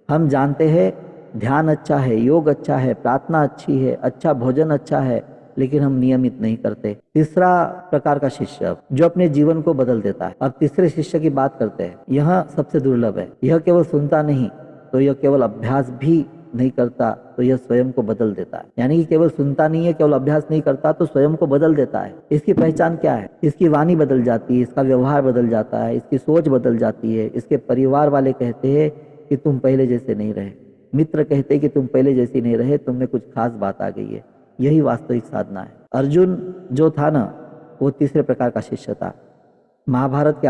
हम जानते हैं ध्यान अच्छा है, योग अच्छा है, प्रार्थना अच्छी है, अच्छा भोजन अच्छा है, लेकिन हम नियमित नहीं करते। तीसरा प्रकार का शिष्य जो अपने जीवन को बदल देता है। अब तीसरे शिष्य की बात करते हैं। यह सबसे दुर्लभ है। यह केवल सुनता नहीं, तो यह केवल अभ्यास भी नहीं करता, तो यह स्वयं को बदल देता है। यानी कि केवल सुनता नहीं है, केवल अभ्यास नहीं करता, तो स्वयं को बदल देता है। इसकी पहचान क्या है? इसकी वाणी बदल जाती है, इसका व्यवहार बदल जाता है, इसकी सोच बदल जाती है। इसके परिवार वाले कहते हैं कि तुम पहले जैसे नहीं रहे, मित्र कहते हैं कि तुम पहले जैसे नहीं रहे, तुम में कुछ खास बात आ गई है। यही वास्तविक साधना है। अर्जुन जो था ना, वो तीसरे प्रकार का शिष्य था। महाभारत के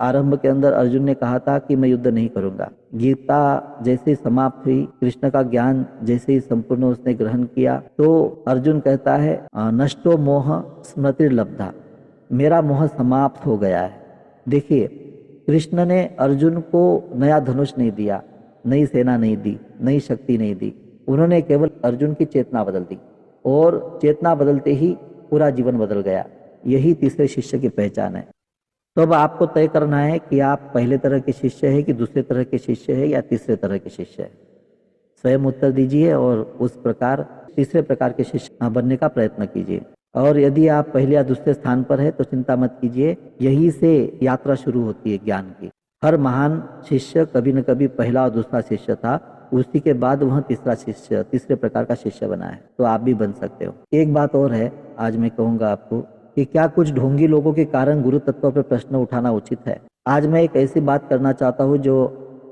आरंभ के अंदर अर्जुन ने कहा था कि मैं युद्ध नहीं करूंगा। गीता जैसे समाप्त हुई, कृष्ण का ज्ञान जैसे ही संपूर्ण उसने ग्रहण किया, तो अर्जुन कहता है नष्टो मोह स्मृतिर्लब्धा, मेरा मोह समाप्त हो गया है। देखिए, कृष्ण ने अर्जुन को नया धनुष नहीं दिया, नई सेना नहीं दी, नई शक्ति नहीं दी। उन्होंने केवल अर्जुन की चेतना बदल दी, और चेतना बदलते ही पूरा जीवन बदल गया। यही तीसरे शिष्य की पहचान है। तो अब आपको तय करना है कि आप पहले तरह के शिष्य है कि दूसरे तरह के शिष्य है या तीसरे तरह के शिष्य है। स्वयं उत्तर दीजिए और उस प्रकार तीसरे प्रकार के शिष्य बनने का प्रयत्न कीजिए। और यदि आप पहले या दूसरे स्थान पर है तो चिंता मत कीजिए, यही से यात्रा शुरू होती है ज्ञान की। हर महान शिष्य कभी न कभी पहला और दूसरा शिष्य था, उसी के बाद वह तीसरे प्रकार का शिष्य बना है। तो आप भी बन सकते हो। एक बात और है, आज मैं कहूँगा आपको कि क्या कुछ ढोंगी लोगों के कारण गुरु तत्व पर प्रश्न उठाना उचित है? आज मैं एक ऐसी बात करना चाहता हूँ जो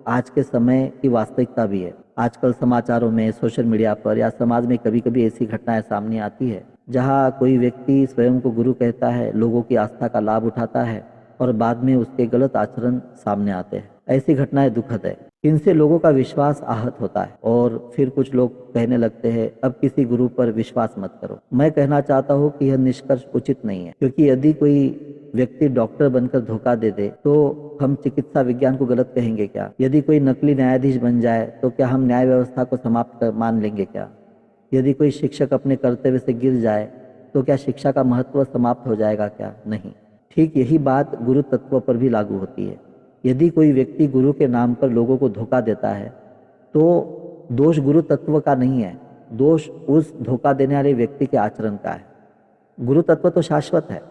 आज के समय की वास्तविकता भी है। आजकल समाचारों में, सोशल मीडिया पर या समाज में कभी कभी ऐसी घटनाएं सामने आती है जहाँ कोई व्यक्ति स्वयं को गुरु कहता है, लोगों की आस्था का लाभ उठाता है और बाद में उसके गलत आचरण सामने आते हैं। ऐसी घटनाएं दुखद है। इनसे लोगों का विश्वास आहत होता है और फिर कुछ लोग कहने लगते हैं अब किसी गुरु पर विश्वास मत करो। मैं कहना चाहता हूँ कि यह निष्कर्ष उचित नहीं है, क्योंकि यदि कोई व्यक्ति डॉक्टर बनकर धोखा दे दे तो हम चिकित्सा विज्ञान को गलत कहेंगे क्या? यदि कोई नकली न्यायाधीश बन जाए तो क्या हम न्याय व्यवस्था को समाप्त मान लेंगे क्या? यदि कोई शिक्षक अपने कर्तव्य से गिर जाए तो क्या शिक्षा का महत्व समाप्त हो जाएगा क्या? नहीं। ठीक यही बात गुरु तत्व पर भी लागू होती है। यदि कोई व्यक्ति गुरु के नाम पर लोगों को धोखा देता है तो दोष गुरु तत्व का नहीं है, दोष उस धोखा देने वाले व्यक्ति के आचरण का है। गुरु तत्व तो शाश्वत है,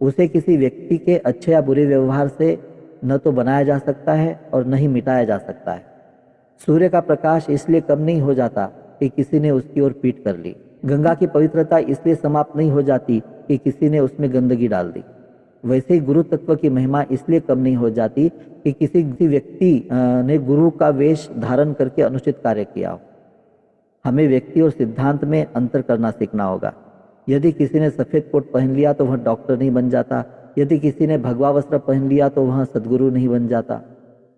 उसे किसी व्यक्ति के अच्छे या बुरे व्यवहार से न तो बनाया जा सकता है और न ही मिटाया जा सकता है। सूर्य का प्रकाश इसलिए कम नहीं हो जाता कि किसी ने उसकी ओर पीट कर ली। गंगा की पवित्रता इसलिए समाप्त नहीं हो जाती कि किसी ने उसमें गंदगी डाल दी। वैसे ही गुरु तत्व की महिमा इसलिए कम नहीं हो जाती कि किसी व्यक्ति ने गुरु का वेश धारण करके अनुचित कार्य किया हो। हमें व्यक्ति और सिद्धांत में अंतर करना सीखना होगा। यदि किसी ने सफेद कोट पहन लिया तो वह डॉक्टर नहीं बन जाता, यदि किसी ने भगवा वस्त्र पहन लिया तो वह सद्गुरु नहीं बन जाता।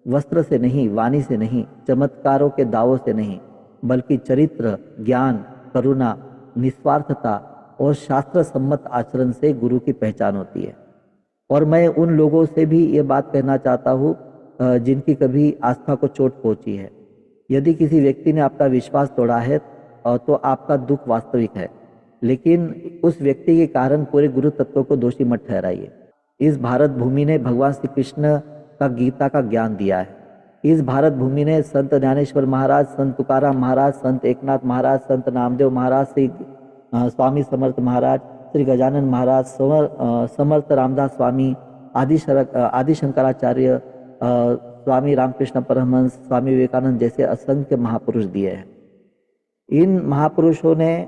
वस्त्र से नहीं, वाणी से नहीं, चमत्कारों के दावों से नहीं, बल्कि चरित्र, ज्ञान, करुणा, निस्वार्थता और शास्त्र सम्मत आचरण से गुरु की पहचान होती है। और मैं उन लोगों से भी ये बात कहना चाहता हूँ जिनकी कभी आस्था को चोट पहुंची है। यदि किसी व्यक्ति ने आपका विश्वास तोड़ा है तो आपका दुख वास्तविक है, लेकिन उस व्यक्ति के कारण पूरे गुरु तत्व को दोषी मत ठहराइए। इस भारत भूमि ने भगवान श्री कृष्ण का गीता का ज्ञान दिया है। इस भारत भूमि ने संत ज्ञानेश्वर महाराज, संत तुकाराम महाराज, संत एकनाथ महाराज, संत नामदेव महाराज, श्री स्वामी समर्थ महाराज, श्री गजानन महाराज, समर्थ रामदास स्वामी, आदि शंकराचार्य, स्वामी रामकृष्ण परमहंस, स्वामी विवेकानंद जैसे असंख्य महापुरुष दिए हैं। इन महापुरुषों ने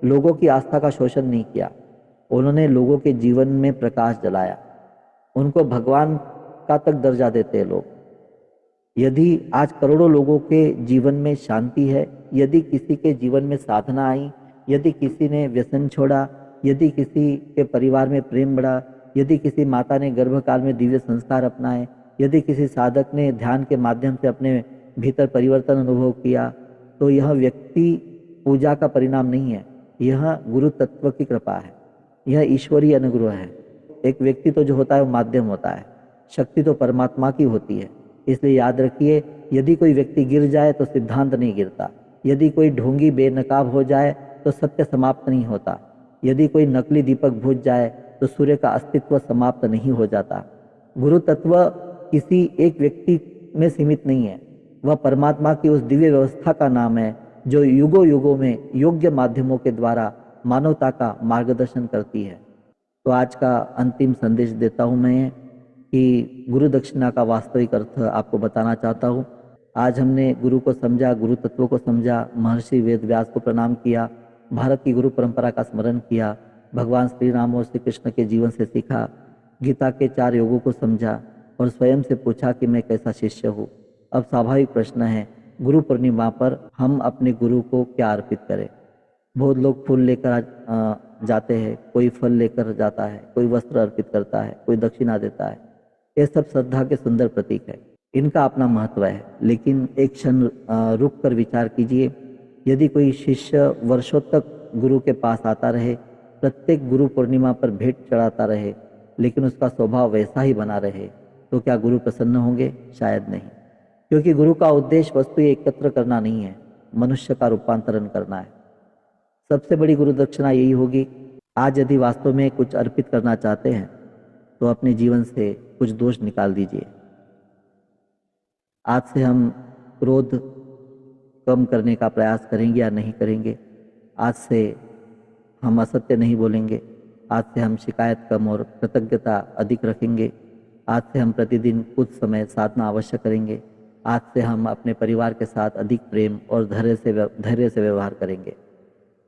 लोगों की आस्था का शोषण नहीं किया, उन्होंने लोगों के जीवन में प्रकाश जलाया। उनको भगवान का तक दर्जा देते हैं लोग। यदि आज करोड़ों लोगों के जीवन में शांति है, यदि किसी के जीवन में साधना आई, यदि किसी ने व्यसन छोड़ा, यदि किसी के परिवार में प्रेम बढ़ा, यदि किसी माता ने गर्भकाल में दिव्य संस्कार अपनाए, यदि किसी साधक ने ध्यान के माध्यम से अपने भीतर परिवर्तन अनुभव किया, तो यह व्यक्ति पूजा का परिणाम नहीं है, यह गुरु तत्व की कृपा है, यह ईश्वरीय अनुग्रह है। एक व्यक्ति तो जो होता है वो माध्यम होता है, शक्ति तो परमात्मा की होती है। इसलिए याद रखिए, यदि कोई व्यक्ति गिर जाए तो सिद्धांत नहीं गिरता, यदि कोई ढोंगी बेनकाब हो जाए तो सत्य समाप्त नहीं होता, यदि कोई नकली दीपक बुझ जाए तो सूर्य का अस्तित्व समाप्त नहीं हो जाता। गुरु तत्व किसी एक व्यक्ति में सीमित नहीं है, वह परमात्मा की उस दिव्य व्यवस्था का नाम है जो युगों युगों में योग्य माध्यमों के द्वारा मानवता का मार्गदर्शन करती है। तो आज का अंतिम संदेश देता हूँ मैं कि गुरु दक्षिणा का वास्तविक अर्थ आपको बताना चाहता हूँ। आज हमने गुरु को समझा, गुरु तत्व को समझा, महर्षि वेद व्यास को प्रणाम किया, भारत की गुरु परंपरा का स्मरण किया, भगवान श्री राम और श्री कृष्ण के जीवन से सीखा, गीता के 4 योगों को समझा और स्वयं से पूछा कि मैं कैसा शिष्य हूँ। अब स्वाभाविक प्रश्न है, गुरु पूर्णिमा पर हम अपने गुरु को क्या अर्पित करें। बहुत लोग फूल लेकर जाते हैं, कोई फल लेकर जाता है, कोई वस्त्र अर्पित करता है, कोई दक्षिणा देता है। ये सब श्रद्धा के सुंदर प्रतीक है, इनका अपना महत्व है, लेकिन एक क्षण रुक कर विचार कीजिए। यदि कोई शिष्य वर्षों तक गुरु के पास आता रहे, प्रत्येक गुरु पूर्णिमा पर भेंट चढ़ाता रहे, लेकिन उसका स्वभाव वैसा ही बना रहे, तो क्या गुरु प्रसन्न होंगे? शायद नहीं, क्योंकि गुरु का उद्देश्य वस्तु एकत्र करना नहीं है, मनुष्य का रूपांतरण करना है। सबसे बड़ी गुरु दक्षिणा यही होगी। आज यदि वास्तव में कुछ अर्पित करना चाहते हैं तो अपने जीवन से कुछ दोष निकाल दीजिए। आज से हम क्रोध कम करने का प्रयास करेंगे या नहीं करेंगे? आज से हम असत्य नहीं बोलेंगे, आज से हम शिकायत कम और कृतज्ञता अधिक रखेंगे, आज से हम प्रतिदिन कुछ समय साधना अवश्य करेंगे, आज से हम अपने परिवार के साथ अधिक प्रेम और धैर्य से व्यवहार करेंगे।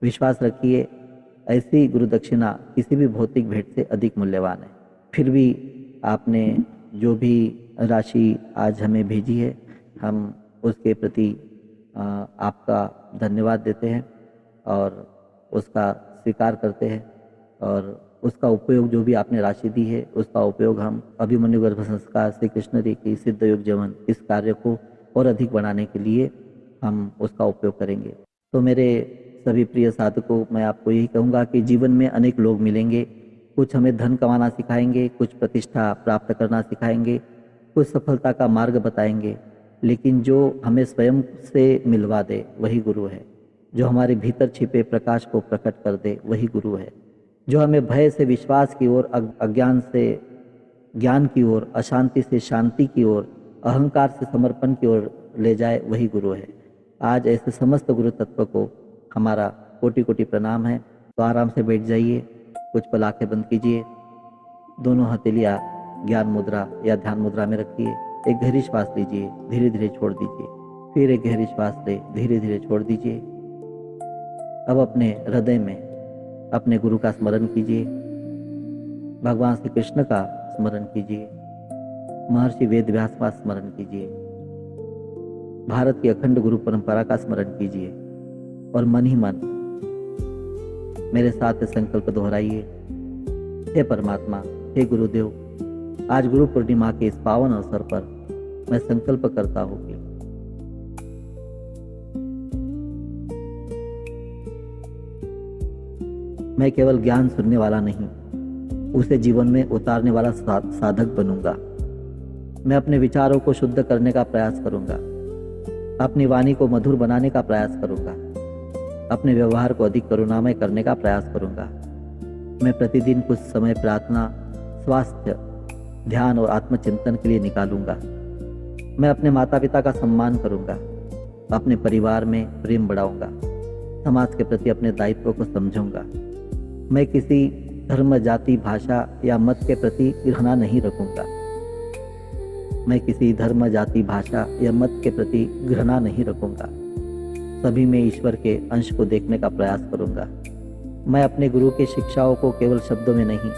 विश्वास रखिए, ऐसी गुरु दक्षिणा किसी भी भौतिक भेंट से अधिक मूल्यवान है। फिर भी आपने जो भी राशि आज हमें भेजी है, हम उसके प्रति आपका धन्यवाद देते हैं और उसका स्वीकार करते हैं, और उसका उपयोग, जो भी आपने राशि दी है, उसका उपयोग हम अभिमन्यु गर्भ संस्कार श्री कृष्ण री की सिद्ध योग जीवन इस कार्य को और अधिक बढ़ाने के लिए हम उसका उपयोग करेंगे। तो मेरे सभी प्रिय साधकों, मैं आपको यही कहूँगा कि जीवन में अनेक लोग मिलेंगे, कुछ हमें धन कमाना सिखाएंगे, कुछ प्रतिष्ठा प्राप्त करना सिखाएंगे, कुछ सफलता का मार्ग बताएंगे, लेकिन जो हमें स्वयं से मिलवा दे वही गुरु है। जो हमारे भीतर छिपे प्रकाश को प्रकट कर दे वही गुरु है। जो हमें भय से विश्वास की ओर, अज्ञान से ज्ञान की ओर, अशांति से शांति की ओर, अहंकार से समर्पण की ओर ले जाए वही गुरु है। आज ऐसे समस्त गुरु तत्व को हमारा कोटि कोटि प्रणाम है। तो आराम से बैठ जाइए, कुछ पल आंखें बंद कीजिए, दोनों हथेलियां ज्ञान मुद्रा या ध्यान मुद्रा में रखिए। एक गहरी श्वास लीजिए, धीरे धीरे छोड़ दीजिए, फिर एक गहरी श्वास ले, धीरे धीरे छोड़ दीजिए। अब अपने हृदय में अपने गुरु का स्मरण कीजिए, भगवान श्री कृष्ण का स्मरण कीजिए, महर्षि वेद व्यास का स्मरण कीजिए, भारत की अखंड गुरु परंपरा का स्मरण कीजिए और मन ही मन मेरे साथ संकल्प दोहराइए। हे परमात्मा, हे गुरुदेव, आज गुरु पूर्णिमा के इस पावन अवसर पर मैं संकल्प करता हूँ कि मैं केवल ज्ञान सुनने वाला नहीं, उसे जीवन में उतारने वाला साधक बनूंगा। मैं अपने विचारों को शुद्ध करने का प्रयास करूंगा, अपनी वाणी को मधुर बनाने का प्रयास करूंगा, अपने व्यवहार को अधिक करुणामय करने का प्रयास करूंगा। मैं प्रतिदिन कुछ समय प्रार्थना, स्वास्थ्य, ध्यान और आत्मचिंतन के लिए निकालूंगा। मैं अपने माता पिता का सम्मान करूंगा, अपने परिवार में प्रेम बढ़ाऊंगा, समाज के प्रति अपने दायित्व को समझूंगा। मैं किसी धर्म, जाति, भाषा या मत के प्रति घृणा नहीं रखूंगा। मैं किसी धर्म, जाति, भाषा या मत के प्रति घृणा नहीं रखूंगा। सभी में ईश्वर के अंश को देखने का प्रयास करूंगा। मैं अपने गुरु की शिक्षाओं को केवल शब्दों में नहीं,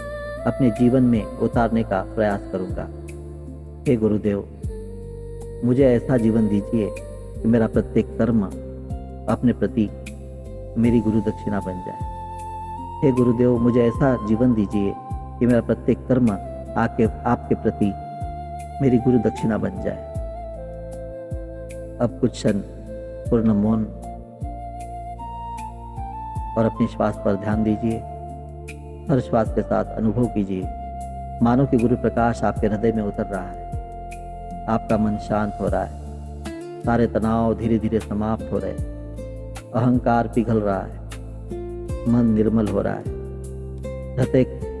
अपने जीवन में उतारने का प्रयास करूंगा। हे गुरुदेव, मुझे ऐसा जीवन दीजिए कि मेरा प्रत्येक कर्म अपने प्रति मेरी गुरु दक्षिणा बन जाए। हे गुरुदेव, मुझे ऐसा जीवन दीजिए कि मेरा प्रत्येक कर्म आपके प्रति मेरी गुरु दक्षिणा बन जाए। अब कुछ क्षण पूर्ण मौन और अपने श्वास पर ध्यान दीजिए। हर श्वास के साथ अनुभव कीजिए, मानो कि गुरु प्रकाश आपके हृदय में उतर रहा है। आपका मन शांत हो रहा है, सारे तनाव धीरे धीरे समाप्त हो रहे, अहंकार पिघल रहा है, मन निर्मल हो रहा है,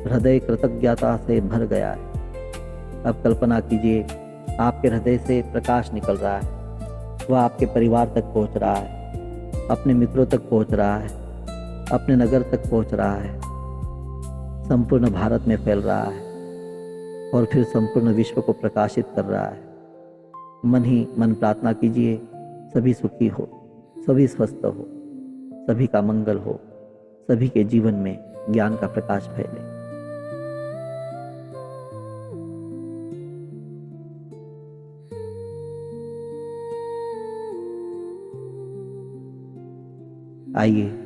हृदय कृतज्ञता से भर गया है। अब कल्पना कीजिए, आपके हृदय से प्रकाश निकल रहा है, वह आपके परिवार तक पहुंच रहा है, अपने मित्रों तक पहुंच रहा है, अपने नगर तक पहुंच रहा है, संपूर्ण भारत में फैल रहा है और फिर संपूर्ण विश्व को प्रकाशित कर रहा है। मन ही मन प्रार्थना कीजिए, सभी सुखी हो, सभी स्वस्थ हो, सभी का मंगल हो, सभी के जीवन में ज्ञान का प्रकाश फैले। आइए,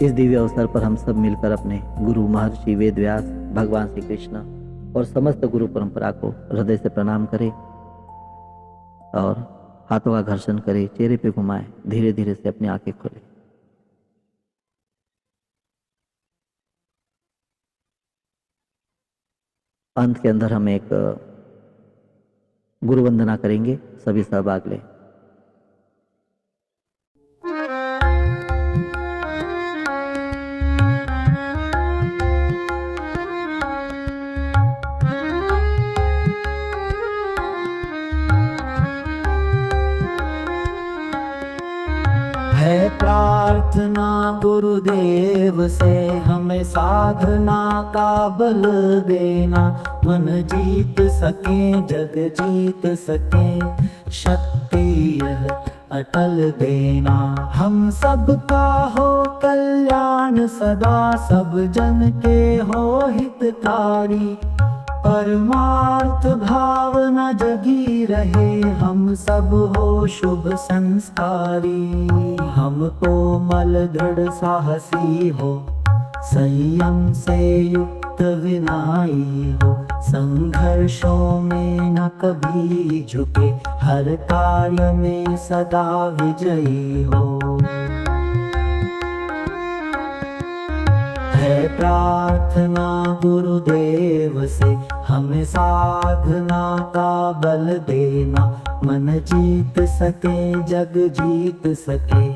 इस दिव्य अवसर पर हम सब मिलकर अपने गुरु महर्षि वेदव्यास, भगवान श्री कृष्ण और समस्त गुरु परंपरा को हृदय से प्रणाम करें और हाथों का घर्षण करें, चेहरे पे घुमाएं, धीरे धीरे से अपनी आंखें खोलें। अंत के अंदर हम एक गुरु वंदना करेंगे, सभी सहभाग लें। है प्रार्थना गुरुदेव से हमें साधना का बल देना, मन जीत सके जग जीत सके, शक्ति यह अटल देना। हम सबका हो कल्याण सदा, सब जन के हो हितकारी, परमार्थ भावना जगी रहे, हम सब हो शुभ संस्कारी। हम कोमल दृढ़ साहसी हो, संयम से युक्त विनयी हो, संघर्षों में न कभी झुके, हर कार्य में सदा विजयी हो। है प्रार्थना गुरुदेव से हमें साधना का बल देना, मन जीत सके जग जीत सके,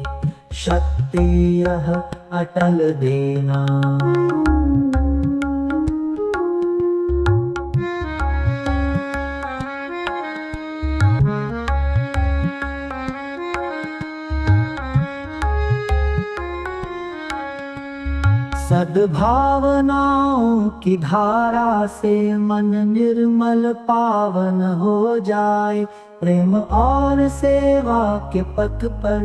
शक्ति यह अटल देना। सद्भावनाओं की धारा से मन निर्मल पावन हो जाए, प्रेम और सेवा के पथ पर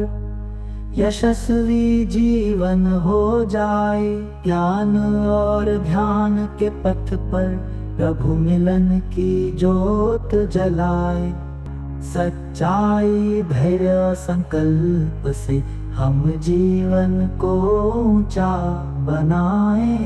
यशस्वी जीवन हो जाए, ज्ञान और ध्यान के पथ पर प्रभु मिलन की ज्योत जलाए, सच्चाई धैर्य संकल्प से हम जीवन को ऊंचा बनाए।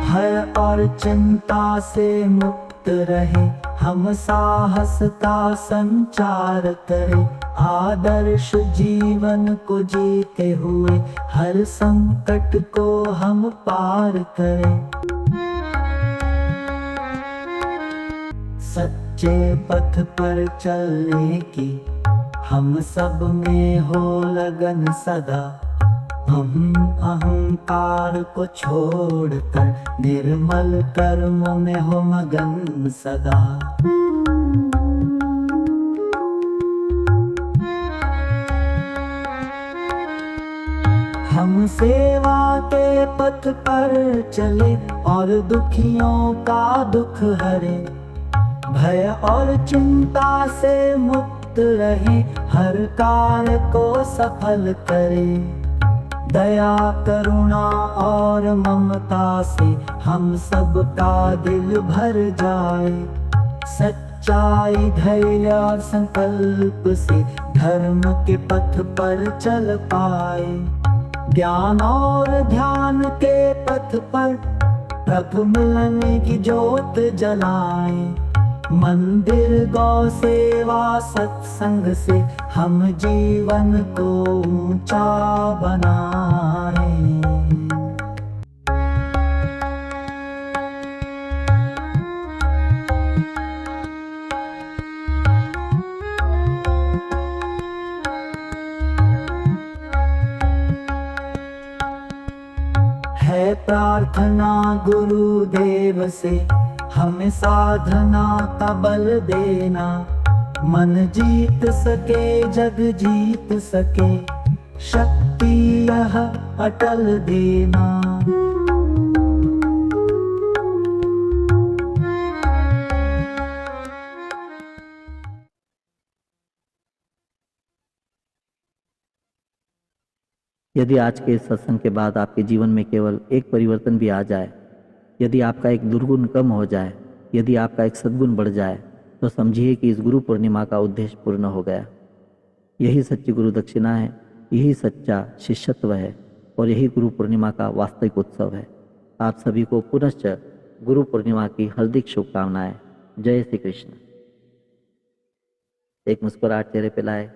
भय और चिंता से मुक्त रहे, हम साहस का संचार करें, आदर्श जीवन को जीते हुए हर संकट को हम पार करें। सच्चे पथ पर चलने की हम सब में हो लगन सदा, हम अहंकार को छोड़कर निर्मल कर्मों में हो मगन सदा। हम सेवा के पथ पर चले और दुखियों का दुख हरे, भय और चिंता से मुक्त रहे, हर कार्य को सफल करें। दया करुणा और ममता से हम सबका दिल भर जाए, सच्चाई धैर्य और संकल्प से धर्म के पथ पर चल पाए। ज्ञान और ध्यान के पथ पर प्रभु मिलने की ज्योत जलाएं, मंदिर गौ सेवा सत्संग से हम जीवन को ऊंचा बनाएं। है प्रार्थना गुरुदेव से हमें साधना का बल देना, मन जीत सके जग जीत सके, शक्ति यह अटल देना। यदि आज के इस सत्संग के बाद आपके जीवन में केवल एक परिवर्तन भी आ जाए, यदि आपका एक दुर्गुण कम हो जाए, यदि आपका एक सद्गुण बढ़ जाए, तो समझिए कि इस गुरु पूर्णिमा का उद्देश्य पूर्ण हो गया। यही सच्ची गुरु दक्षिणा है, यही सच्चा शिष्यत्व है और यही गुरु पूर्णिमा का वास्तविक उत्सव है। आप सभी को पुनश्च गुरु पूर्णिमा की हार्दिक शुभकामनाएं। जय श्री कृष्ण। एक मुस्कुराहट चेहरे पे लाए।